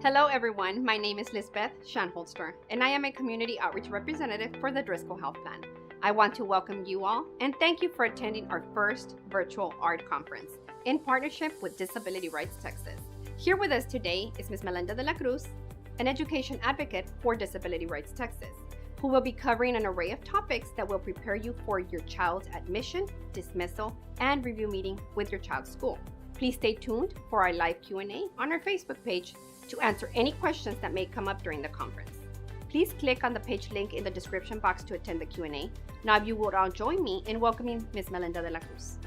Hello everyone, my name is Lisbeth Schanholster, and I am a community outreach representative for the Driscoll Health Plan. I want to welcome you all and thank you for attending our first virtual ARD conference in partnership with Disability Rights Texas. Here with us today is Ms. Melinda de la Cruz, an education advocate for Disability Rights Texas, who will be covering an array of topics that will prepare you for your child's admission, dismissal, and review meeting with your child's school. Please stay tuned for our live Q&A on our Facebook page to answer any questions that may come up during the conference. Please click on the page link in the description box to attend the Q&A. Now, if you would all join me in welcoming Ms. Melinda de la Cruz.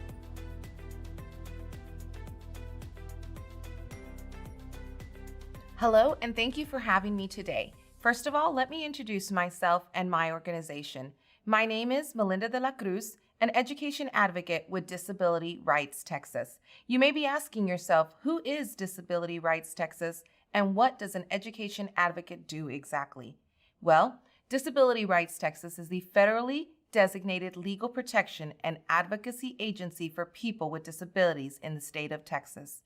Hello, and thank you for having me today. First of all, let me introduce myself and my organization. My name is Melinda de la Cruz, an education advocate with Disability Rights Texas. You may be asking yourself, who is Disability Rights Texas, and what does an education advocate do exactly? Well, Disability Rights Texas is the federally designated legal protection and advocacy agency for people with disabilities in the state of Texas.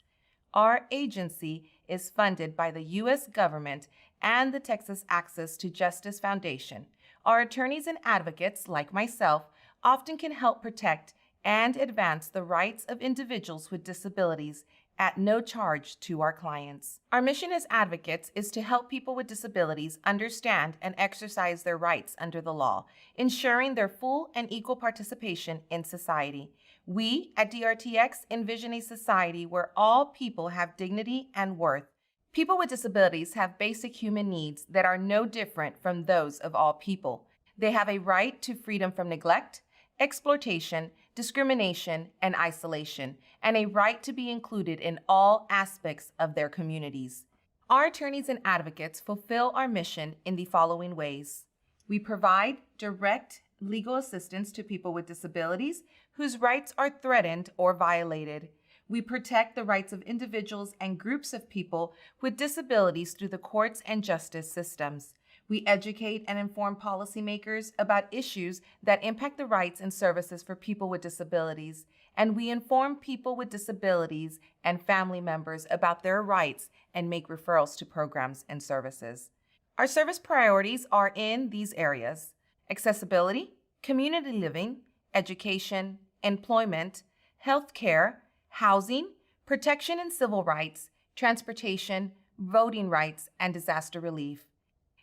Our agency is funded by the U.S. government and the Texas Access to Justice Foundation. Our attorneys and advocates, like myself, often can help protect and advance the rights of individuals with disabilities at no charge to our clients. Our mission as advocates is to help people with disabilities understand and exercise their rights under the law, ensuring their full and equal participation in society. We at DRTX envision a society where all people have dignity and worth. People with disabilities have basic human needs that are no different from those of all people. They have a right to freedom from neglect, exploitation, discrimination, and isolation, and a right to be included in all aspects of their communities. Our attorneys and advocates fulfill our mission in the following ways. We provide direct legal assistance to people with disabilities whose rights are threatened or violated. We protect the rights of individuals and groups of people with disabilities through the courts and justice systems. We educate and inform policymakers about issues that impact the rights and services for people with disabilities, and we inform people with disabilities and family members about their rights and make referrals to programs and services. Our service priorities are in these areas: accessibility, community living, education, employment, health care, housing, protection and civil rights, transportation, voting rights, and disaster relief.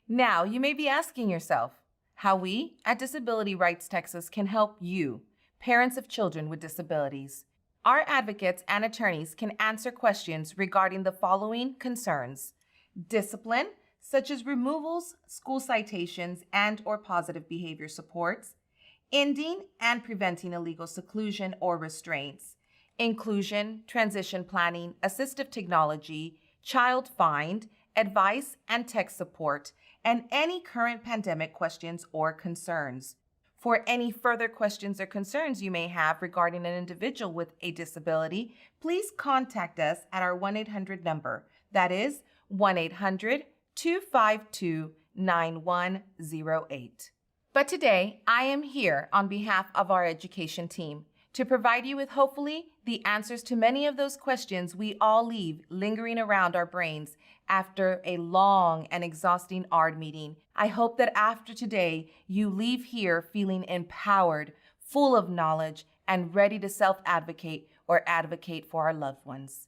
Now, you may be asking yourself how we at Disability Rights Texas can help you, parents of children with disabilities. Our advocates and attorneys can answer questions regarding the following concerns: discipline, such as removals, school citations, and/or positive behavior supports; ending and preventing illegal seclusion or restraints; inclusion, transition planning, assistive technology, child find, advice and tech support, and any current pandemic questions or concerns. For any further questions or concerns you may have regarding an individual with a disability, please contact us at our 1-800 number. That is 1-800-252-9108. But today, I am here on behalf of our education team to provide you with hopefully the answers to many of those questions we all leave lingering around our brains after a long and exhausting ARD meeting. I hope that after today, you leave here feeling empowered, full of knowledge, and ready to self-advocate or advocate for our loved ones.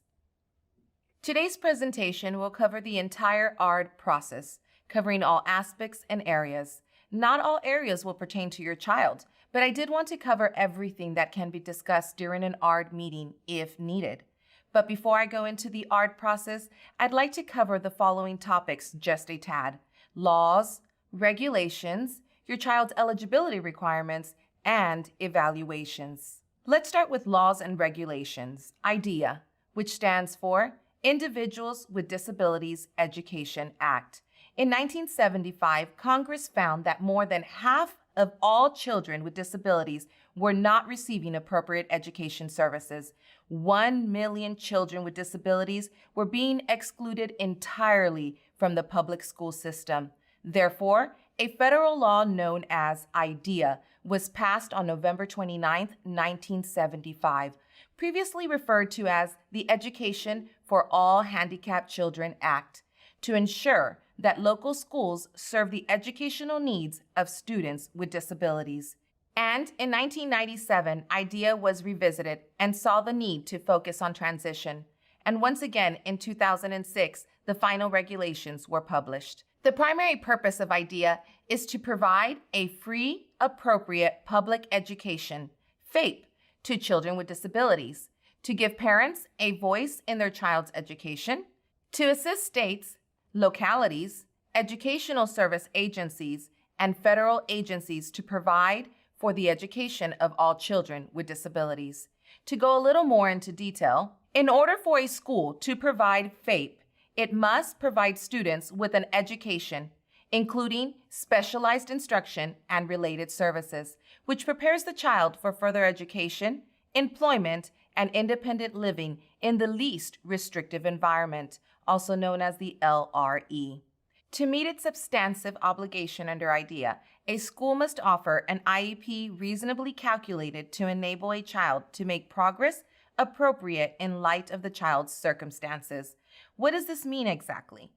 Today's presentation will cover the entire ARD process, covering all aspects and areas. Not all areas will pertain to your child, but I did want to cover everything that can be discussed during an ARD meeting if needed. But before I go into the ARD process, I'd like to cover the following topics just a tad: laws, regulations, your child's eligibility requirements, and evaluations. Let's start with laws and regulations, IDEA, which stands for Individuals with Disabilities Education Act. In 1975, Congress found that more than half of all children with disabilities were not receiving appropriate education services. 1 million children with disabilities were being excluded entirely from the public school system. Therefore, a federal law known as IDEA was passed on November 29, 1975, previously referred to as the Education for All Handicapped Children Act. to ensure that local schools serve the educational needs of students with disabilities. And in 1997, IDEA was revisited and saw the need to focus on transition. And once again, in 2006, the final regulations were published. The primary purpose of IDEA is to provide a free, appropriate public education, FAPE, to children with disabilities, to give parents a voice in their child's education, to assist states, localities, educational service agencies, and federal agencies to provide for the education of all children with disabilities. To go a little more into detail, in order for a school to provide FAPE, it must provide students with an education, including specialized instruction and related services, which prepares the child for further education, employment, and independent living in the least restrictive environment, also known as the LRE. To meet its substantive obligation under IDEA, a school must offer an IEP reasonably calculated to enable a child to make progress appropriate in light of the child's circumstances. What does this mean exactly?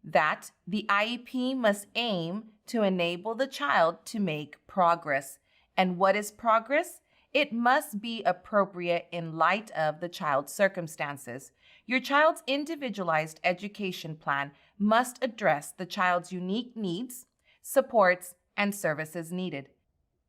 That the IEP must aim to enable the child to make progress. And what is progress? It must be appropriate in light of the child's circumstances. Your child's individualized education plan must address the child's unique needs, supports, and services needed.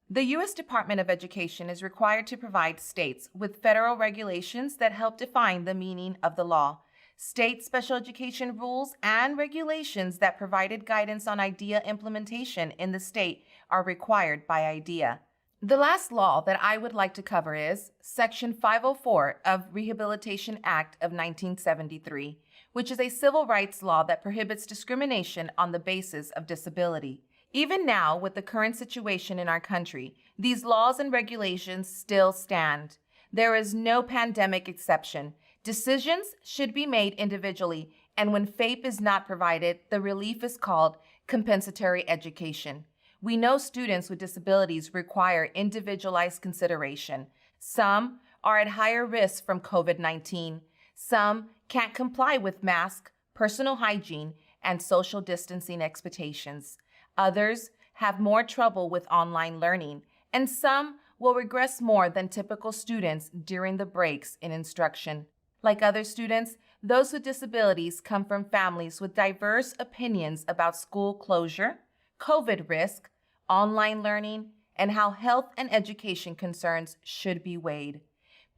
The U.S. Department of Education is required to provide states with federal regulations that help define the meaning of the law. State special education rules and regulations that provided guidance on IDEA implementation in the state are required by IDEA. The last law that I would like to cover is Section 504 of Rehabilitation Act of 1973, which is a civil rights law that prohibits discrimination on the basis of disability. Even now, with the current situation in our country, these laws and regulations still stand. There is no pandemic exception. Decisions should be made individually, and when FAPE is not provided, the relief is called compensatory education. We know students with disabilities require individualized consideration. Some are at higher risk from COVID-19. Some can't comply with mask, personal hygiene, and social distancing expectations. Others have more trouble with online learning, and some will regress more than typical students during the breaks in instruction. Like other students, those with disabilities come from families with diverse opinions about school closure, COVID risk, online learning, and how health and education concerns should be weighed.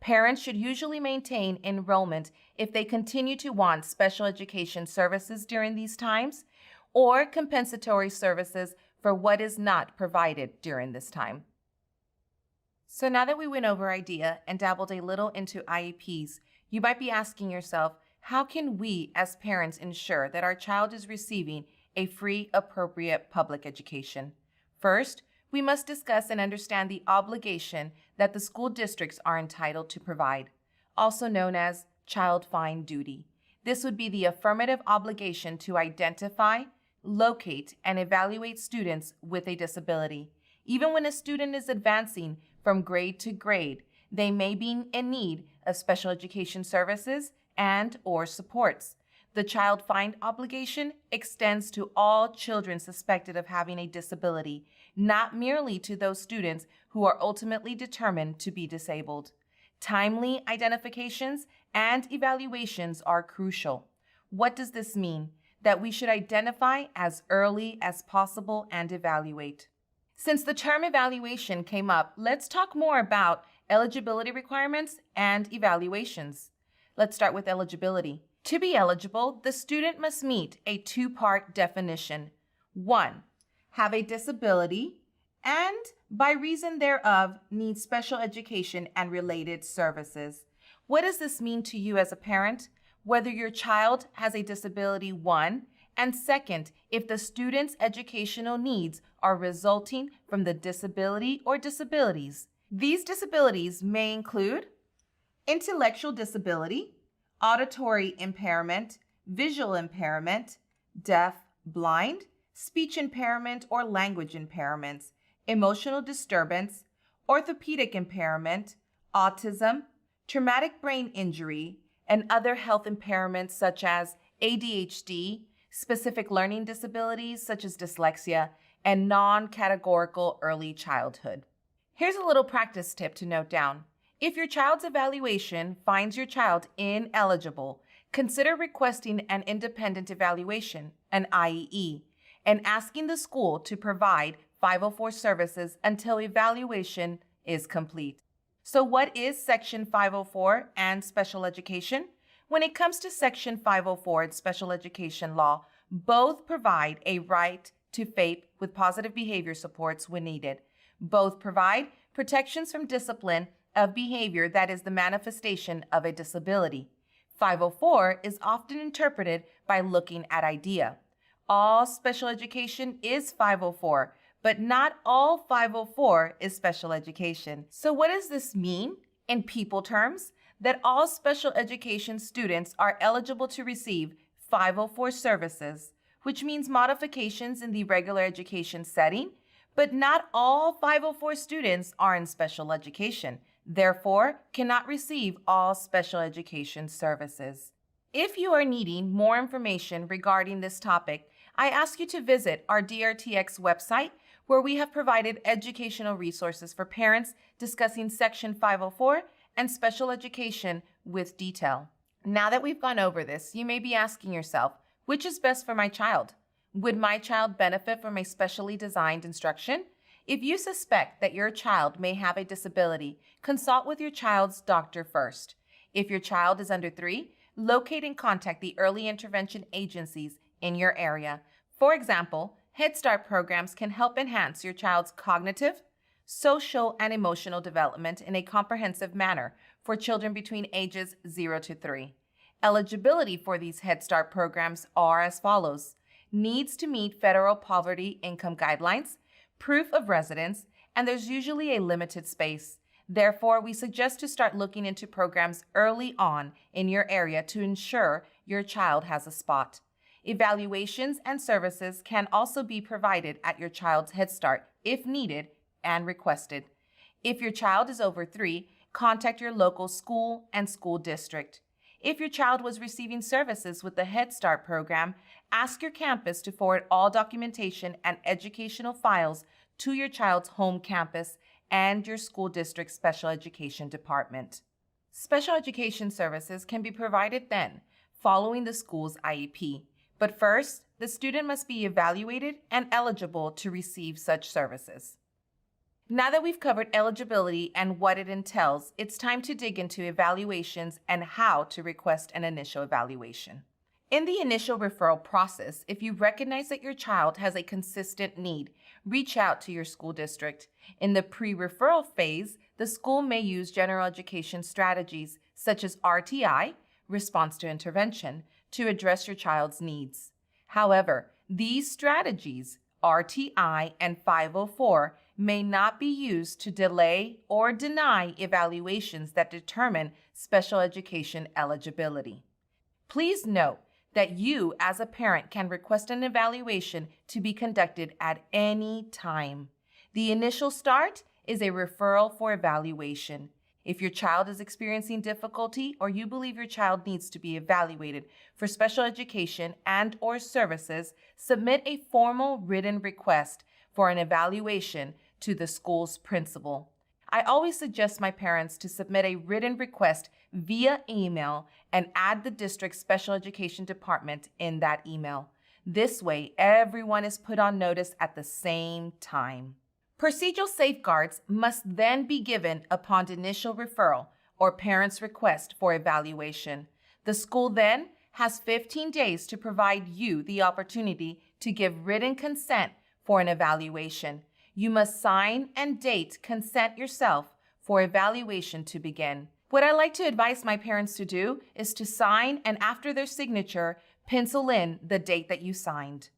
Parents should usually maintain enrollment if they continue to want special education services during these times, or compensatory services for what is not provided during this time. So now that we went over IDEA and dabbled a little into IEPs, you might be asking yourself, how can we as parents ensure that our child is receiving a free, appropriate public education? First, we must discuss and understand the obligation that the school districts are entitled to provide, also known as child find duty. This would be the affirmative obligation to identify, locate, and evaluate students with a disability. Even when a student is advancing from grade to grade, they may be in need of special education services and/or supports. The child find obligation extends to all children suspected of having a disability, not merely to those students who are ultimately determined to be disabled. Timely identifications and evaluations are crucial. What does this mean? That we should identify as early as possible and evaluate. Since the term evaluation came up, let's talk more about eligibility requirements and evaluations. Let's start with eligibility. To be eligible, the student must meet a two-part definition. 1, have a disability, and by reason thereof, need special education and related services. What does this mean to you as a parent? Whether your child has a disability, 1, and 2, if the student's educational needs are resulting from the disability or disabilities. These disabilities may include intellectual disability, auditory impairment, visual impairment, deaf, blind, speech impairment or language impairments, emotional disturbance, orthopedic impairment, autism, traumatic brain injury, and other health impairments such as ADHD, specific learning disabilities such as dyslexia, and non-categorical early childhood. Here's a little practice tip to note down. If your child's evaluation finds your child ineligible, consider requesting an independent evaluation, an IEE, and asking the school to provide 504 services until evaluation is complete. So what is Section 504 and special education? When it comes to Section 504 and special education law, both provide a right to FAPE with positive behavior supports when needed. Both provide protections from discipline of behavior that is the manifestation of a disability. 504 is often interpreted by looking at IDEA. All special education is 504, but not all 504 is special education. So what does this mean in people terms? That all special education students are eligible to receive 504 services, which means modifications in the regular education setting, but not all 504 students are in special education, therefore cannot receive all special education services. If you are needing more information regarding this topic, I ask you to visit our DRTX website, where we have provided educational resources for parents discussing Section 504 and special education with detail. Now that we've gone over this, you may be asking yourself, which is best for my child? Would my child benefit from a specially designed instruction? If you suspect that your child may have a disability, consult with your child's doctor first. If your child is under 3, locate and contact the early intervention agencies in your area. For example, Head Start programs can help enhance your child's cognitive, social, and emotional development in a comprehensive manner for children between ages 0 to 3. Eligibility for these Head Start programs are as follows: needs to meet federal poverty income guidelines, proof of residence, and there's usually a limited space. Therefore, we suggest to start looking into programs early on in your area to ensure your child has a spot. Evaluations and services can also be provided at your child's Head Start if needed and requested. If your child is over 3, contact your local school and school district. If your child was receiving services with the Head Start program, ask your campus to forward all documentation and educational files to your child's home campus and your school district's special education department. Special education services can be provided then, following the school's IEP. But first, the student must be evaluated and eligible to receive such services. Now that we've covered eligibility and what it entails, it's time to dig into evaluations and how to request an initial evaluation. In the initial referral process, if you recognize that your child has a consistent need, reach out to your school district. In the pre-referral phase, the school may use general education strategies such as RTI, response to intervention, to address your child's needs. However, these strategies, RTI and 504, may not be used to delay or deny evaluations that determine special education eligibility. Please note that you as a parent can request an evaluation to be conducted at any time. The initial start is a referral for evaluation. If your child is experiencing difficulty or you believe your child needs to be evaluated for special education and/or services, submit a formal written request for an evaluation to the school's principal. I always suggest my parents to submit a written request via email and add the district's special education department in that email. This way, everyone is put on notice at the same time. Procedural safeguards must then be given upon initial referral or parent's request for evaluation. The school then has 15 days to provide you the opportunity to give written consent for an evaluation. You must sign and date consent yourself for evaluation to begin. What I like to advise my parents to do is to sign and after their signature, pencil in the date that you signed.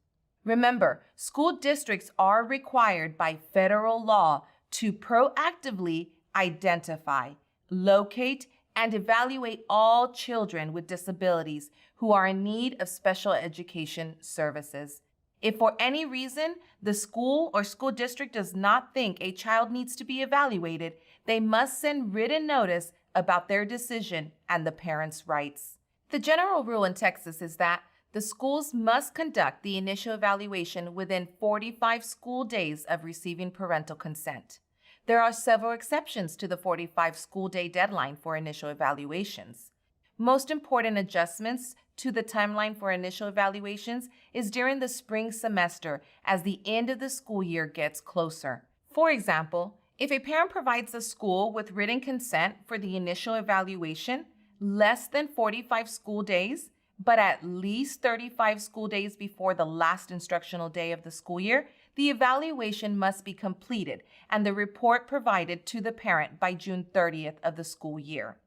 Remember, school districts are required by federal law to proactively identify, locate, and evaluate all children with disabilities who are in need of special education services. If for any reason the school or school district does not think a child needs to be evaluated, they must send written notice about their decision and the parent's rights. The general rule in Texas is that The schools must conduct the initial evaluation within 45 school days of receiving parental consent. There are several exceptions to the 45 school day deadline for initial evaluations. Most important adjustments to the timeline for initial evaluations is during the spring semester as the end of the school year gets closer. For example, if a parent provides the school with written consent for the initial evaluation less than 45 school days, but at least 35 school days before the last instructional day of the school year, the evaluation must be completed and the report provided to the parent by June 30th of the school year.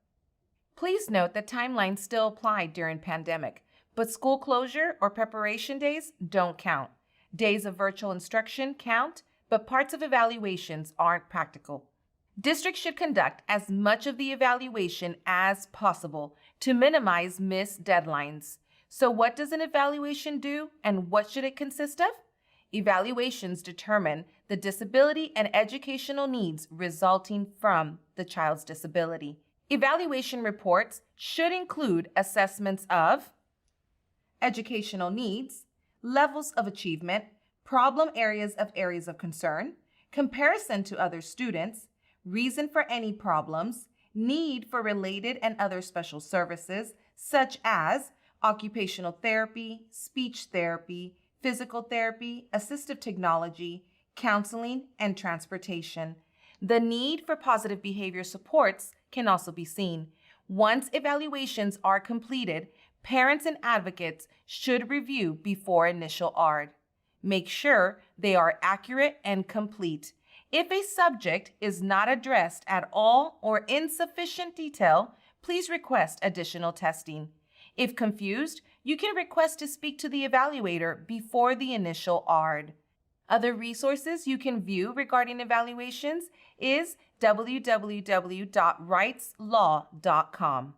Please note that timelines still apply during pandemic, but school closure or preparation days don't count. Days of virtual instruction count, but parts of evaluations aren't practical. Districts should conduct as much of the evaluation as possible to minimize missed deadlines. So what does an evaluation do and what should it consist of? Evaluations determine the disability and educational needs resulting from the child's disability. Evaluation reports should include assessments of educational needs, levels of achievement, problem areas of concern, comparison to other students, reason for any problems, need for related and other special services, such as occupational therapy, speech therapy, physical therapy, assistive technology, counseling, and transportation. The need for positive behavior supports can also be seen. Once evaluations are completed, parents and advocates should review before initial ARD. Make sure they are accurate and complete. If a subject is not addressed at all or in sufficient detail, please request additional testing. If confused, you can request to speak to the evaluator before the initial ARD. Other resources you can view regarding evaluations is www.rightslaw.com.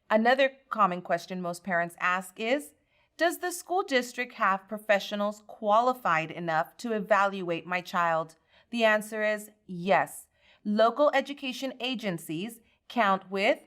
Another common question most parents ask is, does the school district have professionals qualified enough to evaluate my child? The answer is yes. Local education agencies count with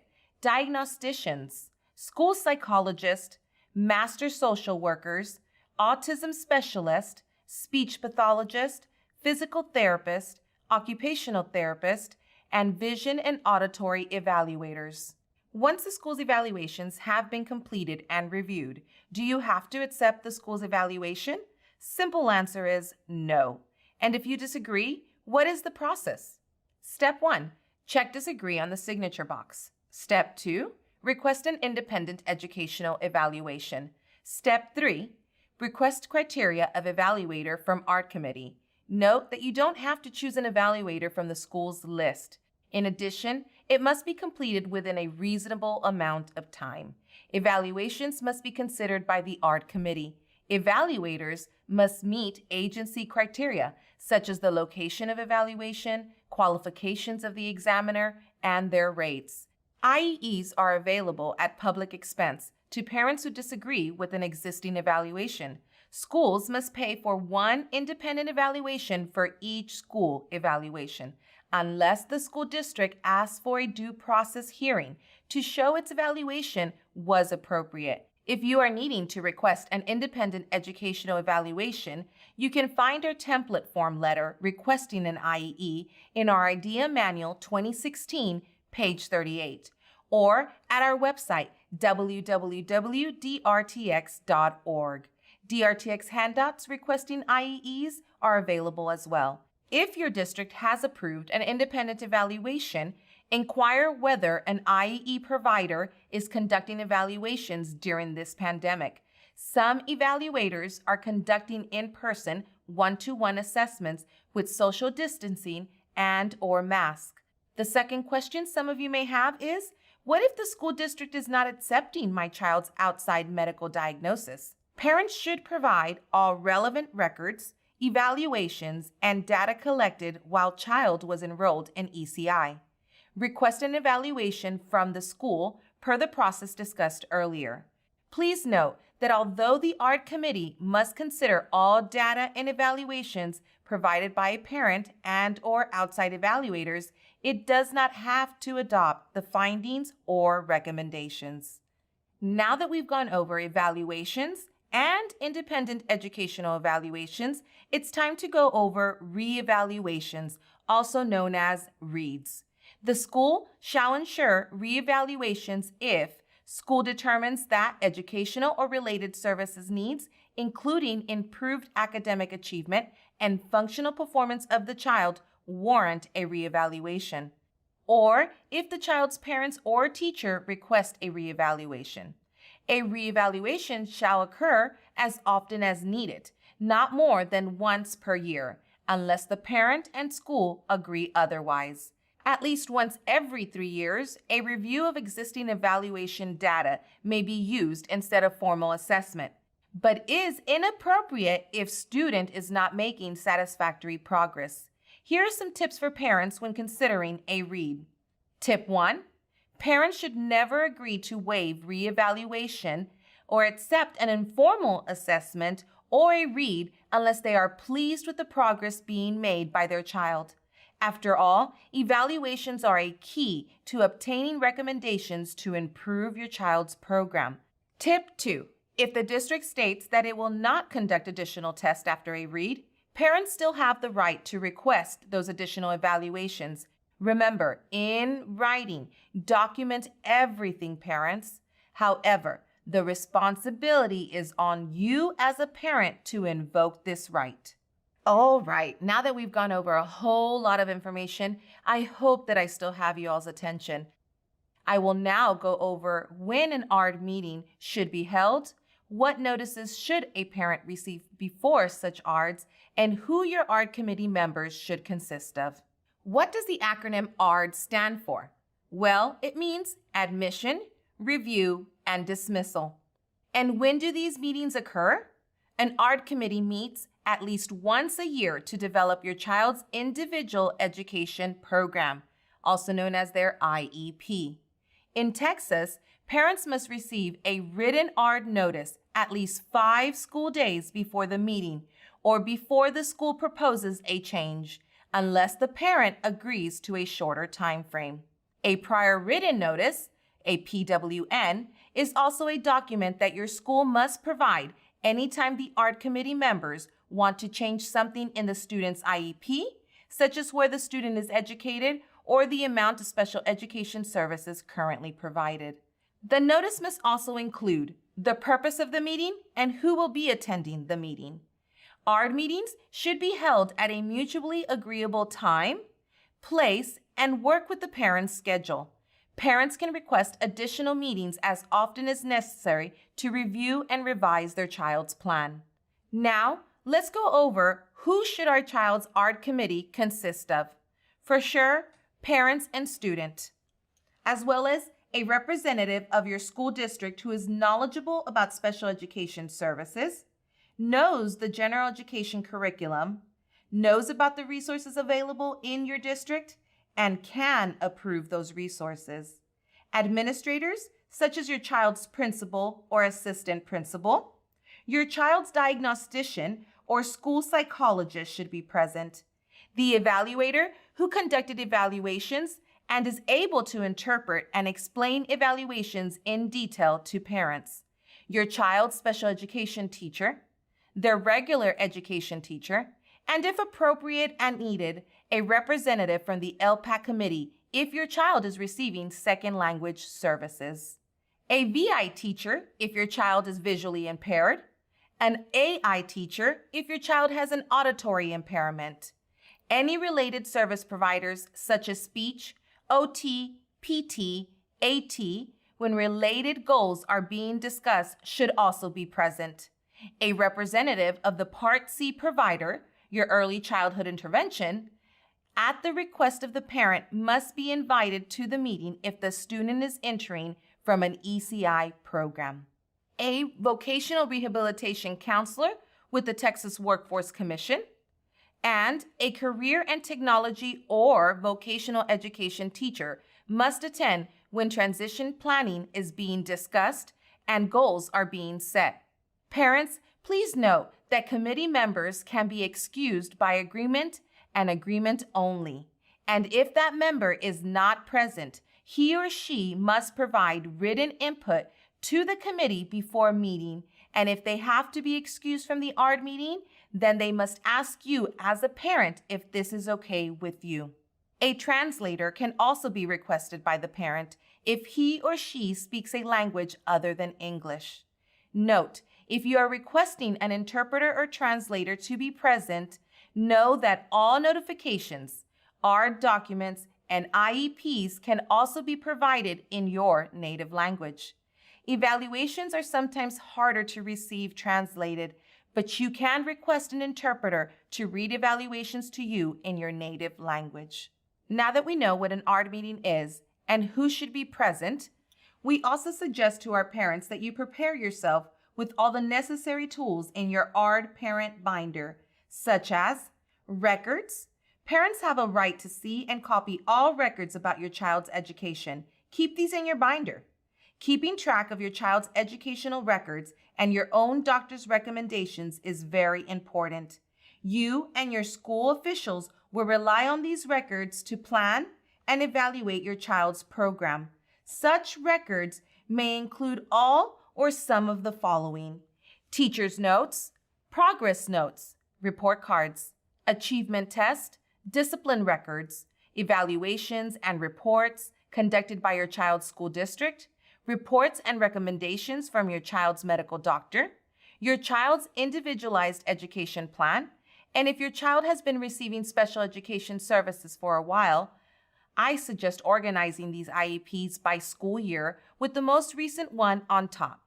diagnosticians, school psychologists, master social workers, autism specialist, speech pathologist, physical therapist, occupational therapist, and vision and auditory evaluators. Once the school's evaluations have been completed and reviewed, do you have to accept the school's evaluation? Simple answer is no. And if you disagree, what is the process? Step 1, check disagree on the signature box. Step 2, request an independent educational evaluation. Step 3, request criteria of evaluator from ARD committee. Note that you don't have to choose an evaluator from the school's list. In addition, it must be completed within a reasonable amount of time. Evaluations must be considered by the ARD committee. Evaluators must meet agency criteria, such as the location of evaluation, qualifications of the examiner, and their rates. IEEs are available at public expense to parents who disagree with an existing evaluation. Schools must pay for one independent evaluation for each school evaluation, unless the school district asks for a due process hearing to show its evaluation was appropriate. If you are needing to request an independent educational evaluation, you can find our template form letter requesting an IEE in our IDEA Manual 2016, page 38, or at our website, www.drtx.org. DRTX handouts requesting IEEs are available as well. If your district has approved an independent evaluation, inquire whether an IEE provider is conducting evaluations during this pandemic. Some evaluators are conducting in-person one-to-one assessments with social distancing and/or mask. The second question some of you may have is, what if the school district is not accepting my child's outside medical diagnosis? Parents should provide all relevant records, evaluations, and data collected while child was enrolled in ECI. Request an evaluation from the school per the process discussed earlier. Please note that although the ARD committee must consider all data and evaluations provided by a parent and/or outside evaluators, it does not have to adopt the findings or recommendations. Now that we've gone over evaluations and independent educational evaluations, it's time to go over reevaluations, also known as READS. The school shall ensure reevaluations if school determines that educational or related services needs, including improved academic achievement and functional performance of the child, warrant a reevaluation, or if the child's parents or teacher request a reevaluation. A reevaluation shall occur as often as needed, not more than once per year, unless the parent and school agree otherwise. At least once every 3 years, a review of existing evaluation data may be used instead of formal assessment, but is inappropriate if student is not making satisfactory progress. Here are some tips for parents when considering a READ. Tip 1. Parents should never agree to waive reevaluation or accept an informal assessment or a READ unless they are pleased with the progress being made by their child. After all, evaluations are a key to obtaining recommendations to improve your child's program. Tip 2. If the district states that it will not conduct additional tests after a READ, parents still have the right to request those additional evaluations. Remember, in writing, document everything, parents. However, the responsibility is on you as a parent to invoke this right. All right, now that we've gone over a whole lot of information, I hope that I still have you all's attention. I will now go over when an ARD meeting should be held, what notices should a parent receive before such ARDs, and who your ARD committee members should consist of. What does the acronym ARD stand for? Well, it means admission, review, and dismissal. And when do these meetings occur? An ARD committee meets at least once a year to develop your child's individual education program, also known as their IEP. In Texas, parents must receive a written ARD notice at least 5 school days before the meeting or before the school proposes a change, unless the parent agrees to a shorter time frame. A prior written notice, a PWN, is also a document that your school must provide anytime the ARD committee members want to change something in the student's IEP, such as where the student is educated or the amount of special education services currently provided. The notice must also include the purpose of the meeting and who will be attending the meeting. ARD meetings should be held at a mutually agreeable time, place, and work with the parent's schedule. Parents can request additional meetings as often as necessary to review and revise their child's plan. Now, let's go over who should our child's ARD committee consist of. For sure, parents and student, as well as a representative of your school district who is knowledgeable about special education services, knows the general education curriculum, knows about the resources available in your district, and can approve those resources. Administrators, such as your child's principal or assistant principal, your child's diagnostician or school psychologist should be present. The evaluator who conducted evaluations and is able to interpret and explain evaluations in detail to parents. Your child's special education teacher, their regular education teacher, and if appropriate and needed, a representative from the LPAC committee if your child is receiving second language services. A VI teacher if your child is visually impaired, an AI teacher if your child has an auditory impairment. Any related service providers such as speech, OT, PT, AT, when related goals are being discussed, should also be present. A representative of the Part C provider, your early childhood intervention, at the request of the parent, must be invited to the meeting if the student is entering from an ECI program. A vocational rehabilitation counselor with the Texas Workforce Commission, and a career and technology or vocational education teacher must attend when transition planning is being discussed and goals are being set. Parents, please note that committee members can be excused by agreement and agreement only. And if that member is not present, he or she must provide written input to the committee before meeting And if they have to be excused from the ARD meeting, then they must ask you as a parent if this is okay with you. A translator can also be requested by the parent if he or she speaks a language other than English. Note, if you are requesting an interpreter or translator to be present, know that all notifications, ARD documents, and IEPs can also be provided in your native language. Evaluations are sometimes harder to receive translated, but you can request an interpreter to read evaluations to you in your native language. Now that we know what an ARD meeting is and who should be present, we also suggest to our parents that you prepare yourself with all the necessary tools in your ARD parent binder, such as records. Parents have a right to see and copy all records about your child's education. Keep these in your binder. Keeping track of your child's educational records and your own doctor's recommendations is very important. You and your school officials will rely on these records to plan and evaluate your child's program. Such records may include all or some of the following: teacher's notes, progress notes, report cards, achievement test, discipline records, evaluations and reports conducted by your child's school district, reports and recommendations from your child's medical doctor, your child's individualized education plan, and if your child has been receiving special education services for a while, I suggest organizing these IEPs by school year with the most recent one on top.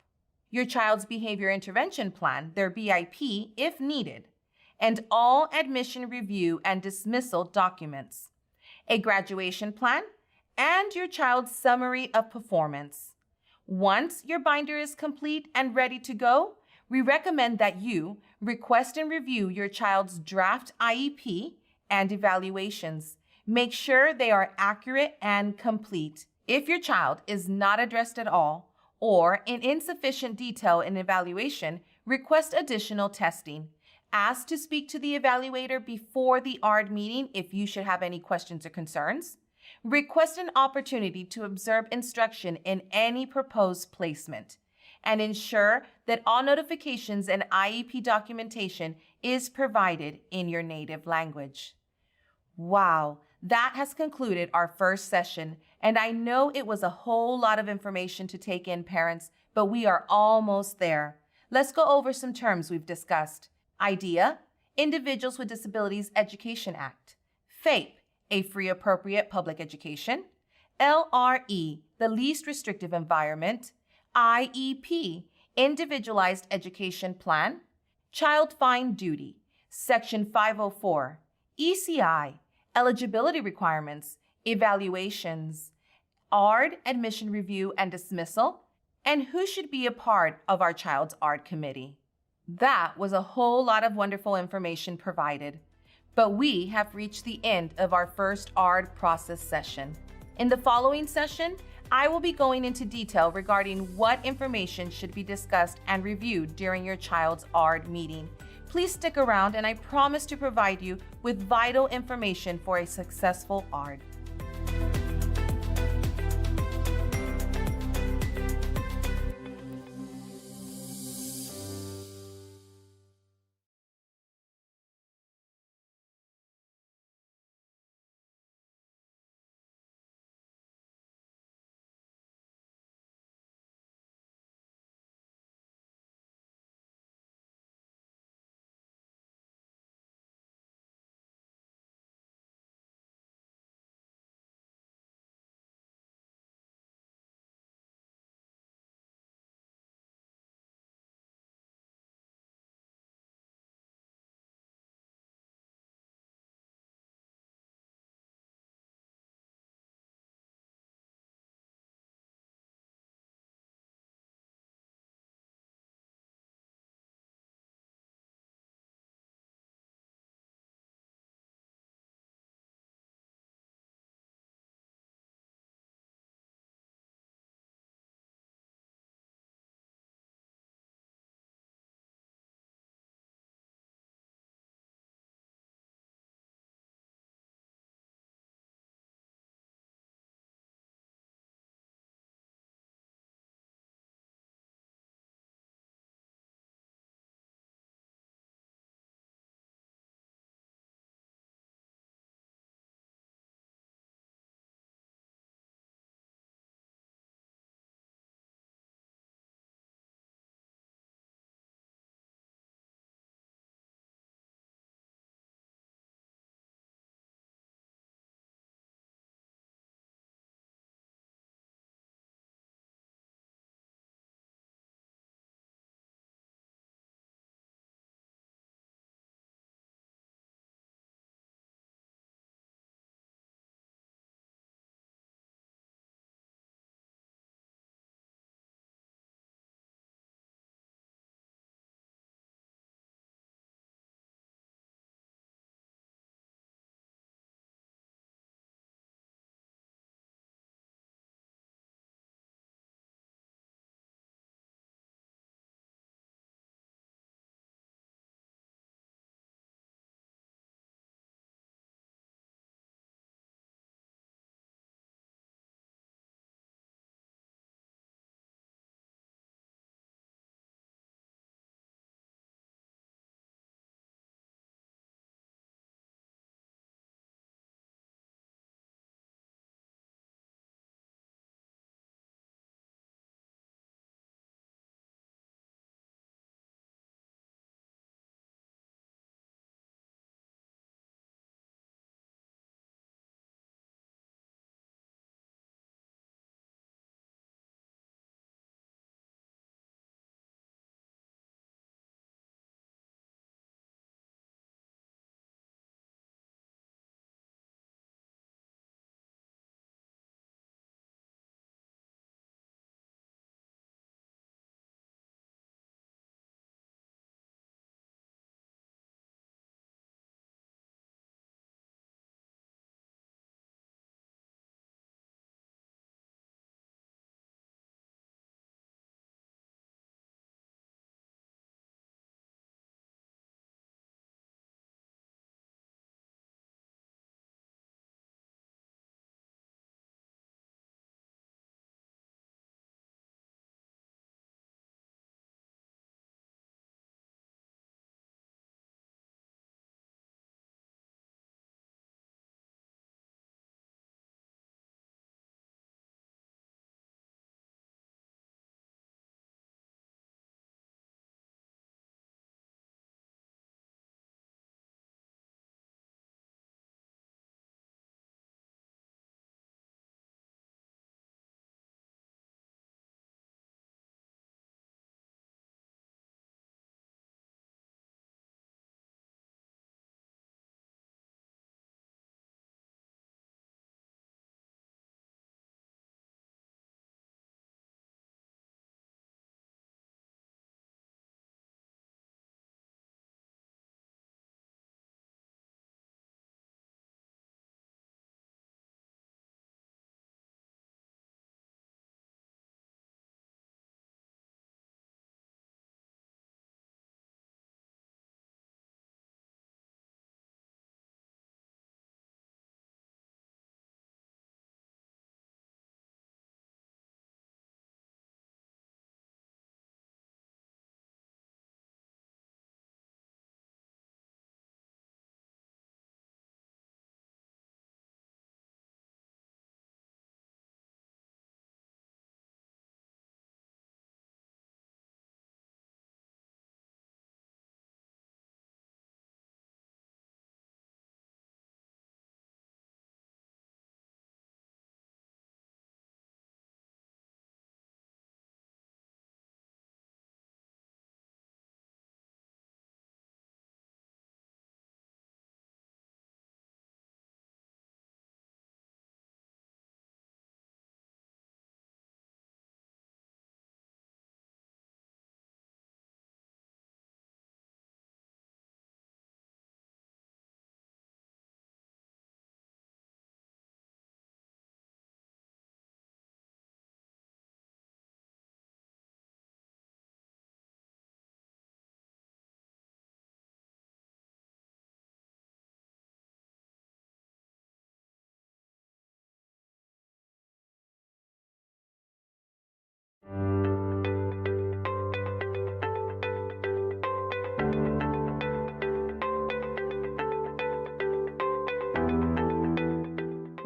Your child's behavior intervention plan, their BIP, if needed, and all admission review and dismissal documents, a graduation plan, and your child's summary of performance. Once your binder is complete and ready to go, we recommend that you request and review your child's draft IEP and evaluations. Make sure they are accurate and complete. If your child is not addressed at all or in insufficient detail in evaluation, request additional testing. Ask to speak to the evaluator before the ARD meeting if you should have any questions or concerns. Request an opportunity to observe instruction in any proposed placement, and ensure that all notifications and IEP documentation is provided in your native language. Wow, that has concluded our first session, and I know it was a whole lot of information to take in, parents, but we are almost there. Let's go over some terms we've discussed. IDEA, Individuals with Disabilities Education Act. FAPE, a free appropriate public education. LRE, the least restrictive environment. IEP, Individualized Education Plan. Child Find Duty, Section 504. ECI, Eligibility Requirements, Evaluations, ARD, Admission Review and Dismissal, and who should be a part of our child's ARD committee. That was a whole lot of wonderful information provided, but we have reached the end of our first ARD process session. In the following session, I will be going into detail regarding what information should be discussed and reviewed during your child's ARD meeting. Please stick around, and I promise to provide you with vital information for a successful ARD.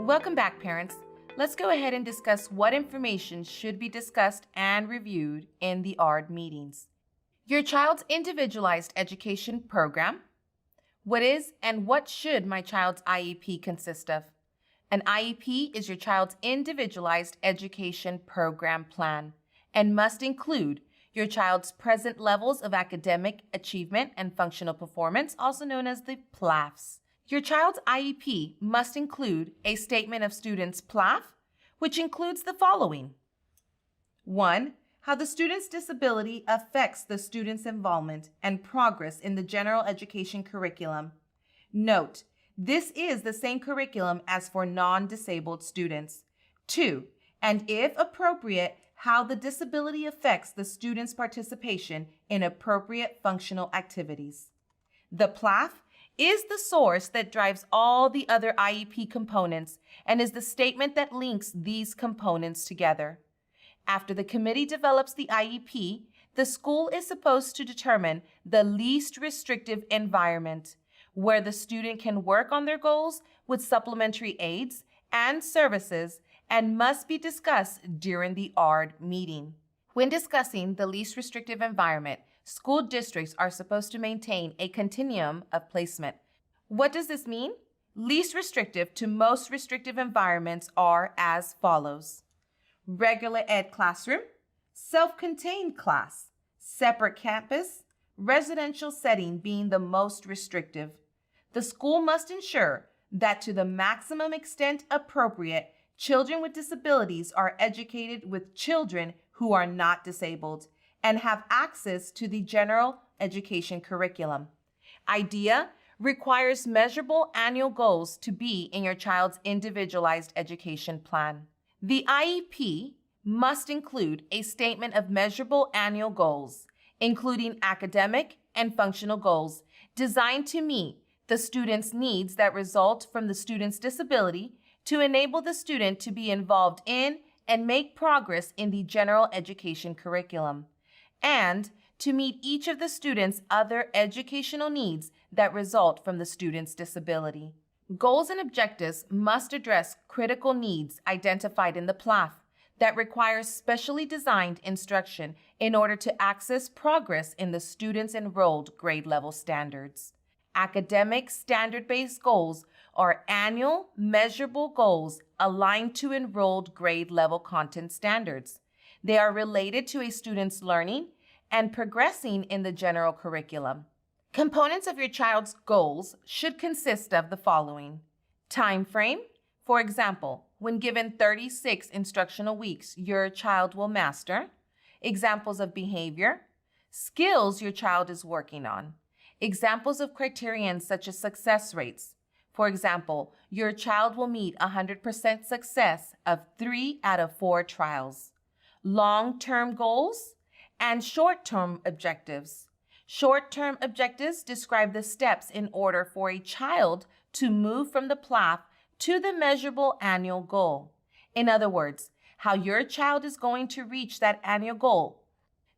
Welcome back, parents. Let's go ahead and discuss what information should be discussed and reviewed in the ARD meetings. Your child's individualized education program. What is and what should my child's IEP consist of? An IEP is your child's individualized education program plan and must include your child's present levels of academic achievement and functional performance, also known as the PLAFs. Your child's IEP must include a statement of students' PLAF, which includes the following. 1. How the student's disability affects the student's involvement and progress in the general education curriculum. Note, this is the same curriculum as for non-disabled students. 2. And if appropriate, how the disability affects the student's participation in appropriate functional activities. The PLAF is the source that drives all the other IEP components and is the statement that links these components together. After the committee develops the IEP, the school is supposed to determine the least restrictive environment where the student can work on their goals with supplementary aids and services and must be discussed during the ARD meeting. When discussing the least restrictive environment, school districts are supposed to maintain a continuum of placement. What does this mean? Least restrictive to most restrictive environments are as follows. Regular ed classroom, self-contained class, separate campus, residential setting being the most restrictive. The school must ensure that to the maximum extent appropriate, children with disabilities are educated with children who are not disabled and have access to the general education curriculum. IDEA requires measurable annual goals to be in your child's individualized education plan. The IEP must include a statement of measurable annual goals, including academic and functional goals designed to meet the student's needs that result from the student's disability to enable the student to be involved in and make progress in the general education curriculum, and to meet each of the student's other educational needs that result from the student's disability. Goals and objectives must address critical needs identified in the PLAF that requires specially designed instruction in order to access progress in the student's enrolled grade level standards. Academic standard-based goals are annual, measurable goals aligned to enrolled grade level content standards. They are related to a student's learning and progressing in the general curriculum. Components of your child's goals should consist of the following. Time frame. For example, when given 36 instructional weeks, your child will master. Examples of behavior. Skills your child is working on. Examples of criterion such as success rates. For example, your child will meet 100% success of 3 out of 4 trials. Long-term goals and short-term objectives. Short-term objectives describe the steps in order for a child to move from the PLAF to the measurable annual goal. In other words, how your child is going to reach that annual goal.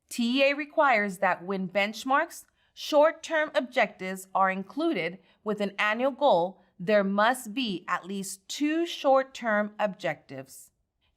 TEA requires that when benchmarks, short-term objectives are included with an annual goal, there must be at least 2 short-term objectives.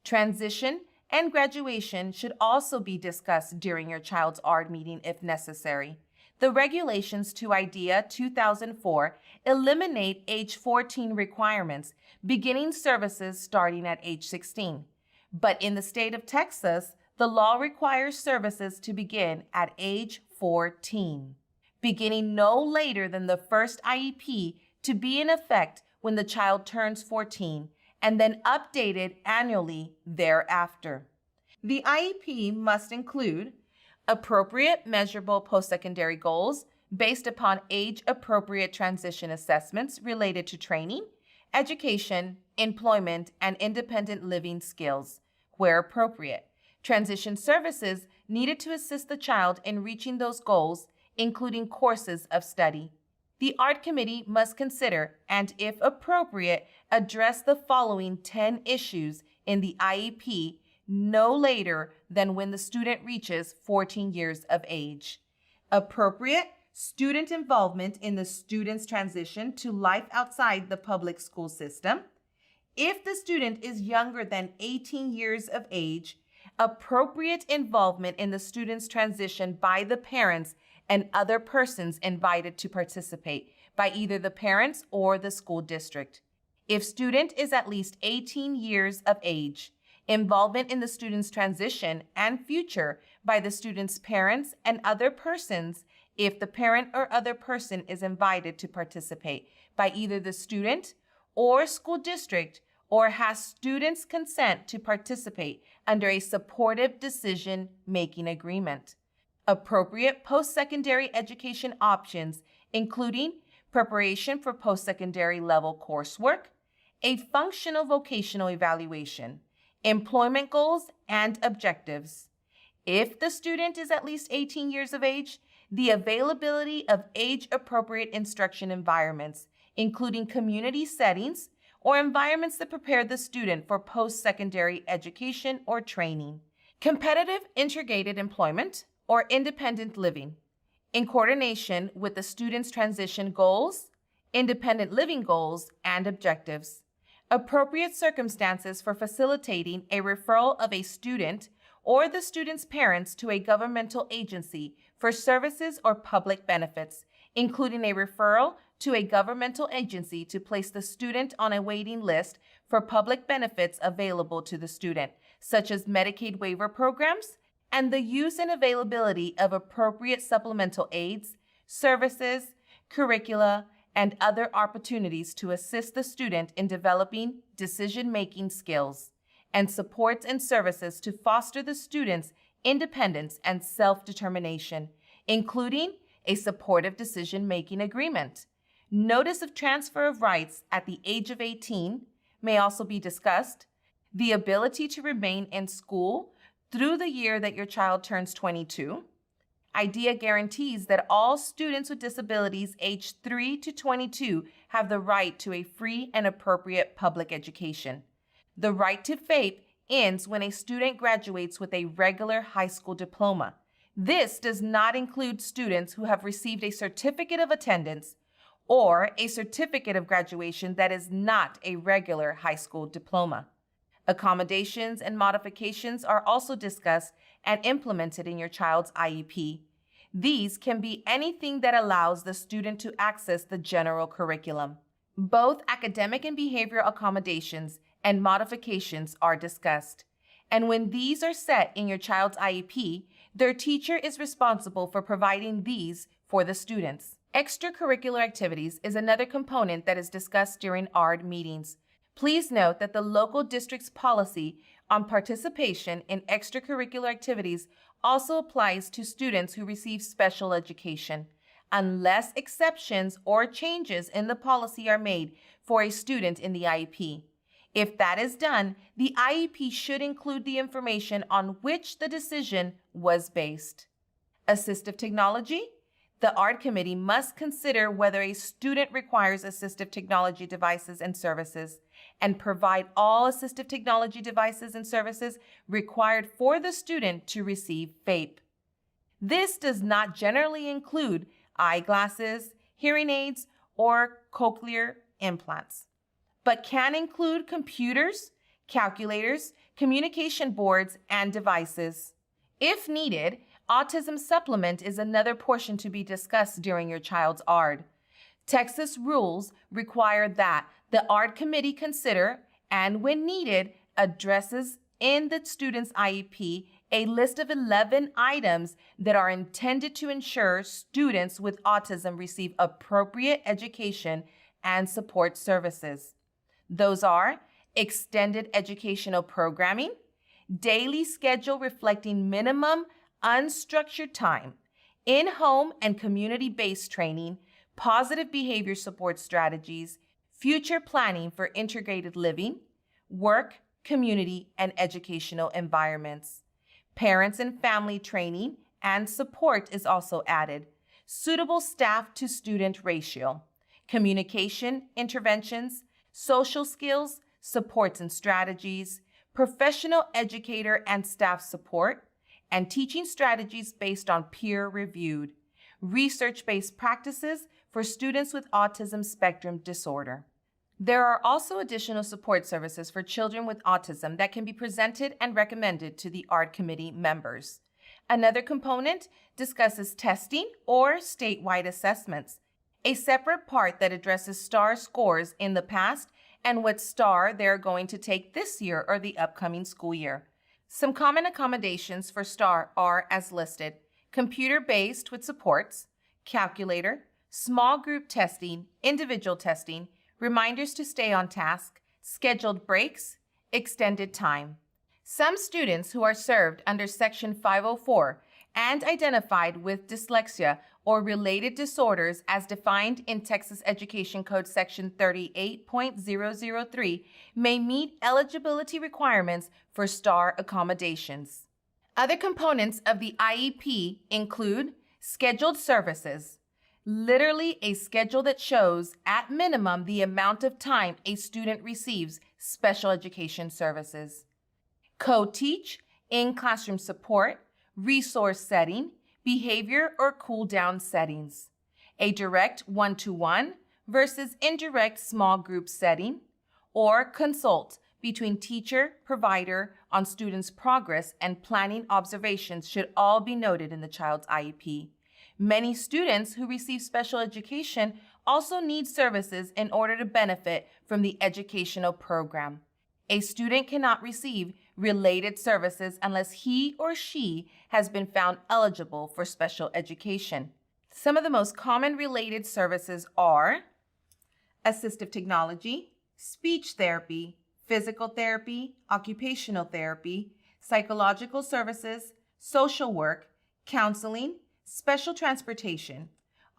Transition and graduation should also be discussed during your child's ARD meeting if necessary. The regulations to IDEA 2004 eliminate age 14 requirements, beginning services starting at age 16. But in the state of Texas, the law requires services to begin at age 14, beginning no later than the first IEP to be in effect when the child turns 14, and then updated annually thereafter. The IEP must include appropriate measurable post-secondary goals based upon age-appropriate transition assessments related to training, education, employment, and independent living skills, where appropriate. Transition services needed to assist the child in reaching those goals, including courses of study. The ARD committee must consider and, if appropriate, address the following 10 issues in the IEP no later than when the student reaches 14 years of age. Appropriate student involvement in the student's transition to life outside the public school system. If the student is younger than 18 years of age, appropriate involvement in the student's transition by the parents and other persons invited to participate by either the parents or the school district. If student is at least 18 years of age, involvement in the student's transition and future by the student's parents and other persons if the parent or other person is invited to participate by either the student or school district or has students' consent to participate under a supportive decision-making agreement. Appropriate post-secondary education options, including preparation for post-secondary level coursework, a functional vocational evaluation, employment goals and objectives. If the student is at least 18 years of age, the availability of age-appropriate instruction environments, including community settings or environments that prepare the student for post-secondary education or training. Competitive integrated employment or independent living, in coordination with the student's transition goals, independent living goals, and objectives. Appropriate circumstances for facilitating a referral of a student or the student's parents to a governmental agency for services or public benefits, including a referral to a governmental agency to place the student on a waiting list for public benefits available to the student, such as Medicaid waiver programs, and the use and availability of appropriate supplemental aids, services, curricula, and other opportunities to assist the student in developing decision-making skills, and supports and services to foster the student's independence and self-determination, including a supportive decision-making agreement. Notice of transfer of rights at the age of 18 may also be discussed. The ability to remain in school through the year that your child turns 22. IDEA guarantees that all students with disabilities aged 3 to 22 have the right to a free and appropriate public education. The right to FAPE ends when a student graduates with a regular high school diploma. This does not include students who have received a certificate of attendance or a certificate of graduation that is not a regular high school diploma. Accommodations and modifications are also discussed and implemented in your child's IEP. These can be anything that allows the student to access the general curriculum. Both academic and behavioral accommodations and modifications are discussed. And when these are set in your child's IEP, their teacher is responsible for providing these for the students. Extracurricular activities is another component that is discussed during ARD meetings. Please note that the local district's policy on participation in extracurricular activities also applies to students who receive special education, unless exceptions or changes in the policy are made for a student in the IEP. If that is done, the IEP should include the information on which the decision was based. Assistive technology. The ARD committee must consider whether a student requires assistive technology devices and services and provide all assistive technology devices and services required for the student to receive FAPE. This does not generally include eyeglasses, hearing aids, or cochlear implants, but can include computers, calculators, communication boards, and devices. If needed, Autism Supplement is another portion to be discussed during your child's ARD. Texas rules require that the ARD committee consider, and when needed, addresses in the student's IEP a list of 11 items that are intended to ensure students with autism receive appropriate education and support services. Those are extended educational programming, daily schedule reflecting minimum unstructured time, in-home and community-based training, positive behavior support strategies, future planning for integrated living, work, community, and educational environments. Parents and family training and support is also added. Suitable staff to student ratio, communication interventions, social skills, supports and strategies, professional educator and staff support, and teaching strategies based on peer-reviewed, research-based practices for students with autism spectrum disorder. There are also additional support services for children with autism that can be presented and recommended to the ARD committee members. Another component discusses testing or statewide assessments, a separate part that addresses STAAR scores in the past and what STAAR they're going to take this year or the upcoming school year. Some common accommodations for STAAR are as listed: computer-based with supports, calculator, small group testing, individual testing, reminders to stay on task, scheduled breaks, extended time. Some students who are served under Section 504 and identified with dyslexia or related disorders as defined in Texas Education Code Section 38.003 may meet eligibility requirements for STAAR accommodations. Other components of the IEP include scheduled services, literally a schedule that shows at minimum the amount of time a student receives special education services, co-teach, in-classroom support, resource setting, behavior or cool-down settings, a direct one-to-one versus indirect small group setting, or consult between teacher, provider on students' progress and planning observations should all be noted in the child's IEP. Many students who receive special education also need services in order to benefit from the educational program. A student cannot receive related services unless he or she has been found eligible for special education. Some of the most common related services are assistive technology, speech therapy, physical therapy, occupational therapy, psychological services, social work, counseling, special transportation,